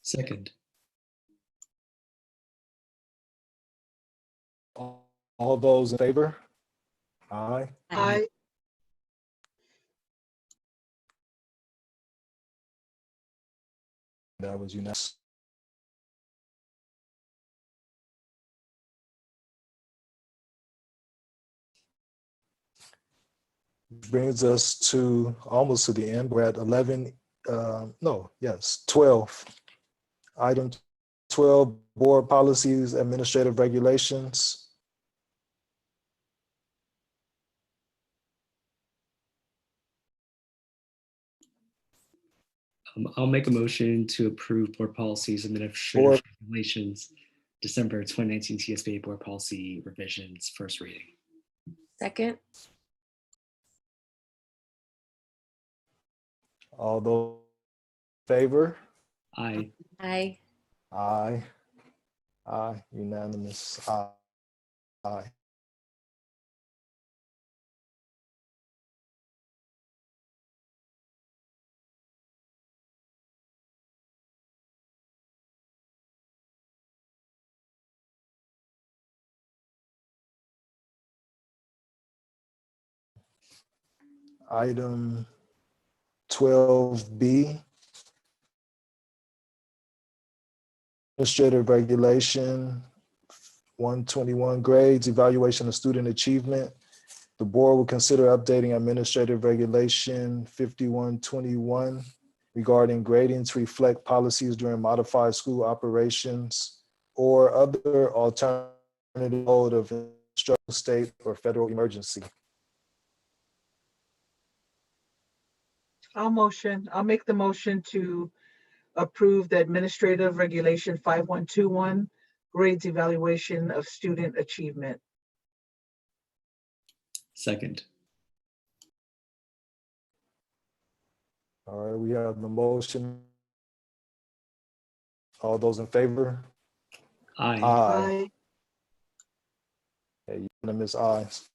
Second. All those in favor? Aye. I, That was unanimous. Brings us to almost to the end. We're at 12. Item 12, board policies, administrative regulations. I'll make a motion to approve board policies and administrative regulations, December 2019 TSBA board policy revisions, first reading. Second. All those in favor? Aye. Aye. Aye. Aye. Unanimous. Aye. Aye. Item 12B, Administrative Regulation 121 grades, evaluation of student achievement. The board will consider updating Administrative Regulation 5121 regarding grading to reflect policies during modified school operations or other alternative mode of instructional state or federal emergency. I'll make the motion to approve the Administrative Regulation 5121 grades evaluation of student achievement. Second. All right, we have the motion. All those in favor? Aye. Aye. Okay, unanimous ayes.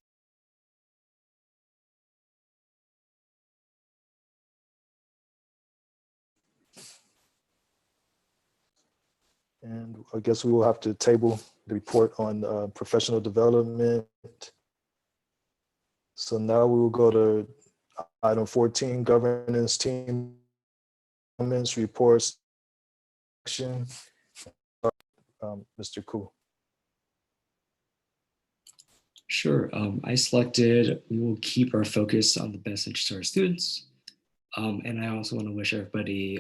And I guess we will have to table the report on professional development. So now we will go to item 14, governance team comments, reports. Mr. Koo. Sure. I selected, we will keep our focus on the best interest of our students. And I also want to wish everybody,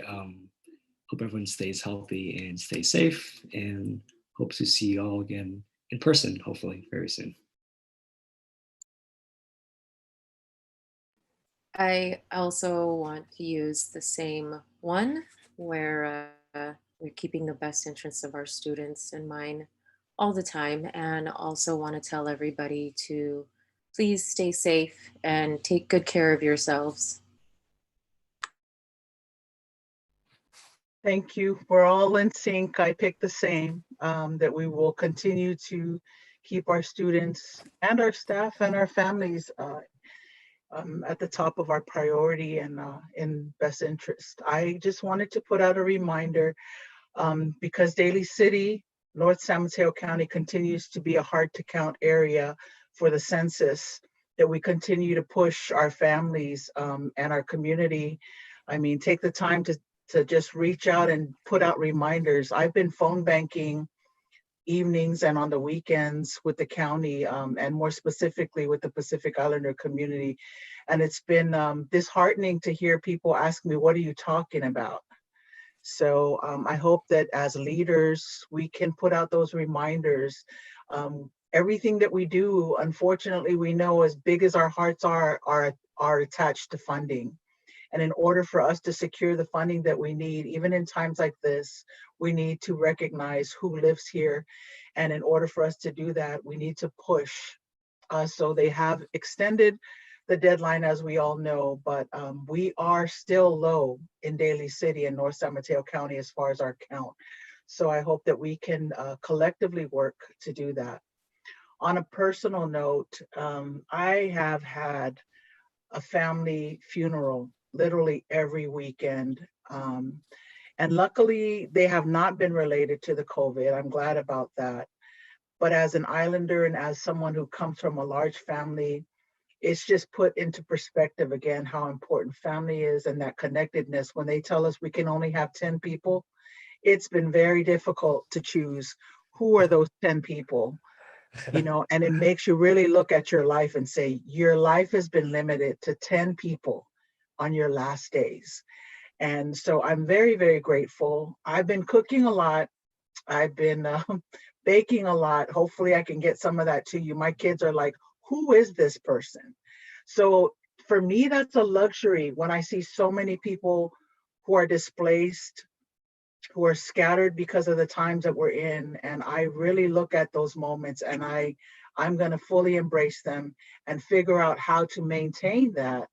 hope everyone stays healthy and stays safe, and hope to see you all again in person, hopefully very soon. I also want to use the same one where we're keeping the best interests of our students in mind all the time, and also want to tell everybody to please stay safe and take good care of yourselves. Thank you. We're all in sync. I picked the same, that we will continue to keep our students and our staff and our families at the top of our priority and in best interest. I just wanted to put out a reminder because Daly City, North San Mateo County continues to be a hard to count area for the census, that we continue to push our families and our community. I mean, take the time to just reach out and put out reminders. I've been phone banking evenings and on the weekends with the county and more specifically with the Pacific Islander community. And it's been disheartening to hear people ask me, what are you talking about? So I hope that as leaders, we can put out those reminders. Everything that we do, unfortunately, we know as big as our hearts are attached to funding. And in order for us to secure the funding that we need, even in times like this, we need to recognize who lives here. And in order for us to do that, we need to push. So they have extended the deadline, as we all know, but we are still low in Daly City and North San Mateo County as far as our count. So I hope that we can collectively work to do that. On a personal note, I have had a family funeral literally every weekend. And luckily, they have not been related to the COVID. I'm glad about that. But as an Islander and as someone who comes from a large family, it's just put into perspective again how important family is and that connectedness. When they tell us we can only have 10 people, it's been very difficult to choose who are those 10 people. You know, and it makes you really look at your life and say, your life has been limited to 10 people on your last days. And so I'm very, very grateful. I've been cooking a lot. I've been baking a lot. Hopefully I can get some of that to you. My kids are like, who is this person? So for me, that's a luxury when I see so many people who are displaced, who are scattered because of the times that we're in. And I really look at those moments and I'm going to fully embrace them and figure out how to maintain that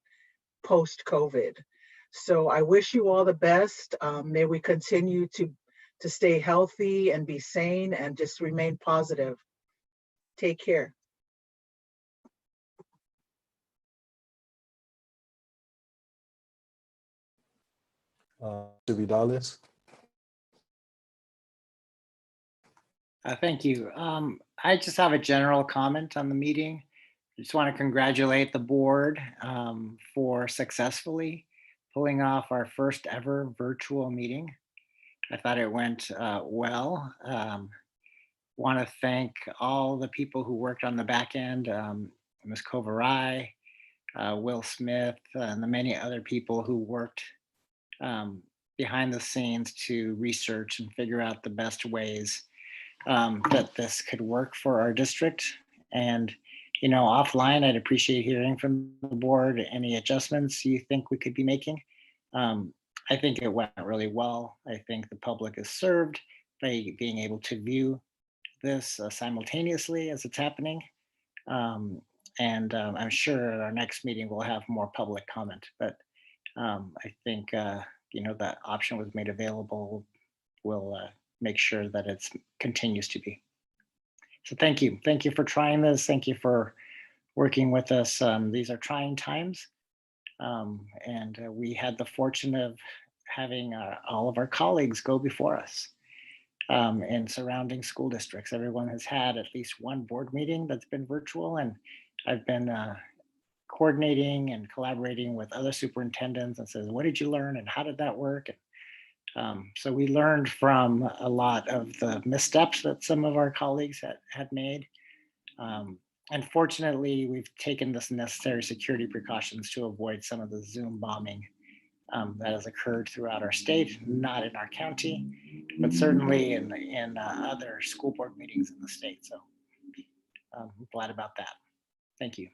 post-COVID. So I wish you all the best. May we continue to stay healthy and be sane and just remain positive. Take care. Vidales. Thank you. I just have a general comment on the meeting. I just want to congratulate the board for successfully pulling off our first ever virtual meeting. I thought it went well. Want to thank all the people who worked on the back end, Ms. Kovarai, Will Smith, and the many other people who worked behind the scenes to research and figure out the best ways that this could work for our district. And, you know, offline, I'd appreciate hearing from the board any adjustments you think we could be making. I think it went really well. I think the public is served by being able to view this simultaneously as it's happening. I'm sure at our next meeting we'll have more public comment, but I think, you know, that option was made available. We'll make sure that it continues to be. So thank you. Thank you for trying this. Thank you for working with us. These are trying times. We had the fortune of having all of our colleagues go before us in surrounding school districts. Everyone has had at least one board meeting that's been virtual, and I've been coordinating and collaborating with other superintendents and says, what did you learn and how did that work? So we learned from a lot of the missteps that some of our colleagues had made. Unfortunately, we've taken this necessary security precautions to avoid some of the Zoom bombing that has occurred throughout our state, not in our county, but certainly in other school board meetings in the state. So I'm glad about that. Thank you.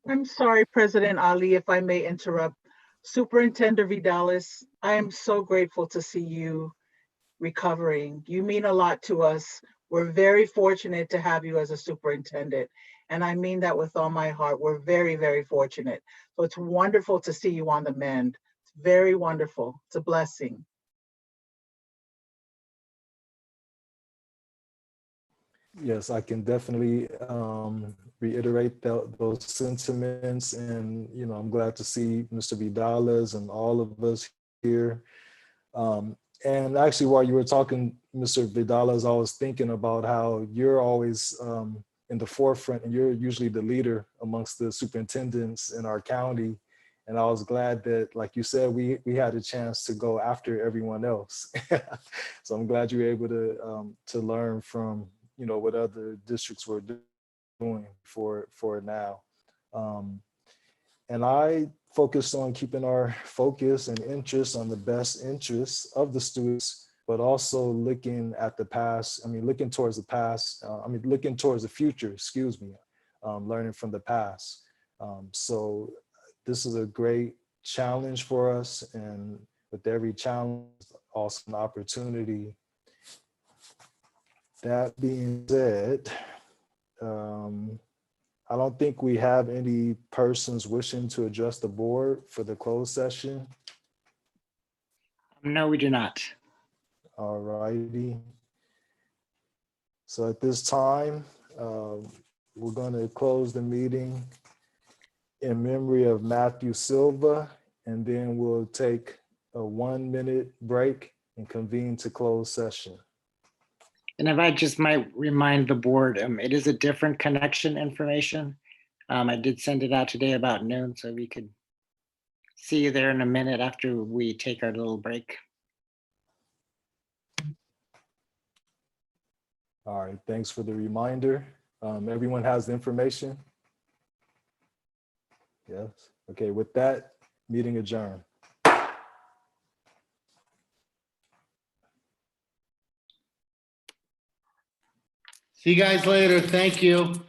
I'm sorry, President Ali, if I may interrupt. Superintendent Vidalis, I am so grateful to see you recovering. You mean a lot to us. We're very fortunate to have you as a superintendent. And I mean that with all my heart. We're very, very fortunate. So it's wonderful to see you on the mend. It's very wonderful. It's a blessing. Yes, I can definitely reiterate those sentiments, and you know, I'm glad to see Mr. Vidales and all of us here. And actually, while you were talking, Mr. Vidales, I was thinking about how you're always in the forefront, and you're usually the leader amongst the superintendents in our county. And I was glad that, like you said, we had a chance to go after everyone else. So I'm glad you were able to learn from, you know, what other districts were doing for now. And I focused on keeping our focus and interest on the best interests of the students, but also looking at the past. I mean, looking towards the past. Looking towards the future, excuse me, learning from the past. So this is a great challenge for us. And with every challenge, also an opportunity. That being said, I don't think we have any persons wishing to address the board for the closed session. No, we do not. All righty. So at this time, we're going to close the meeting in memory of Matthew Silva, and then we'll take a 1-minute break and convene to close session. And if I just might remind the board, it is a different connection information. I did send it out today about noon, so we could see you there in a minute after we take our little break. All right, thanks for the reminder. Everyone has the information? Yes. Okay, with that, meeting adjourned. See you guys later. Thank you.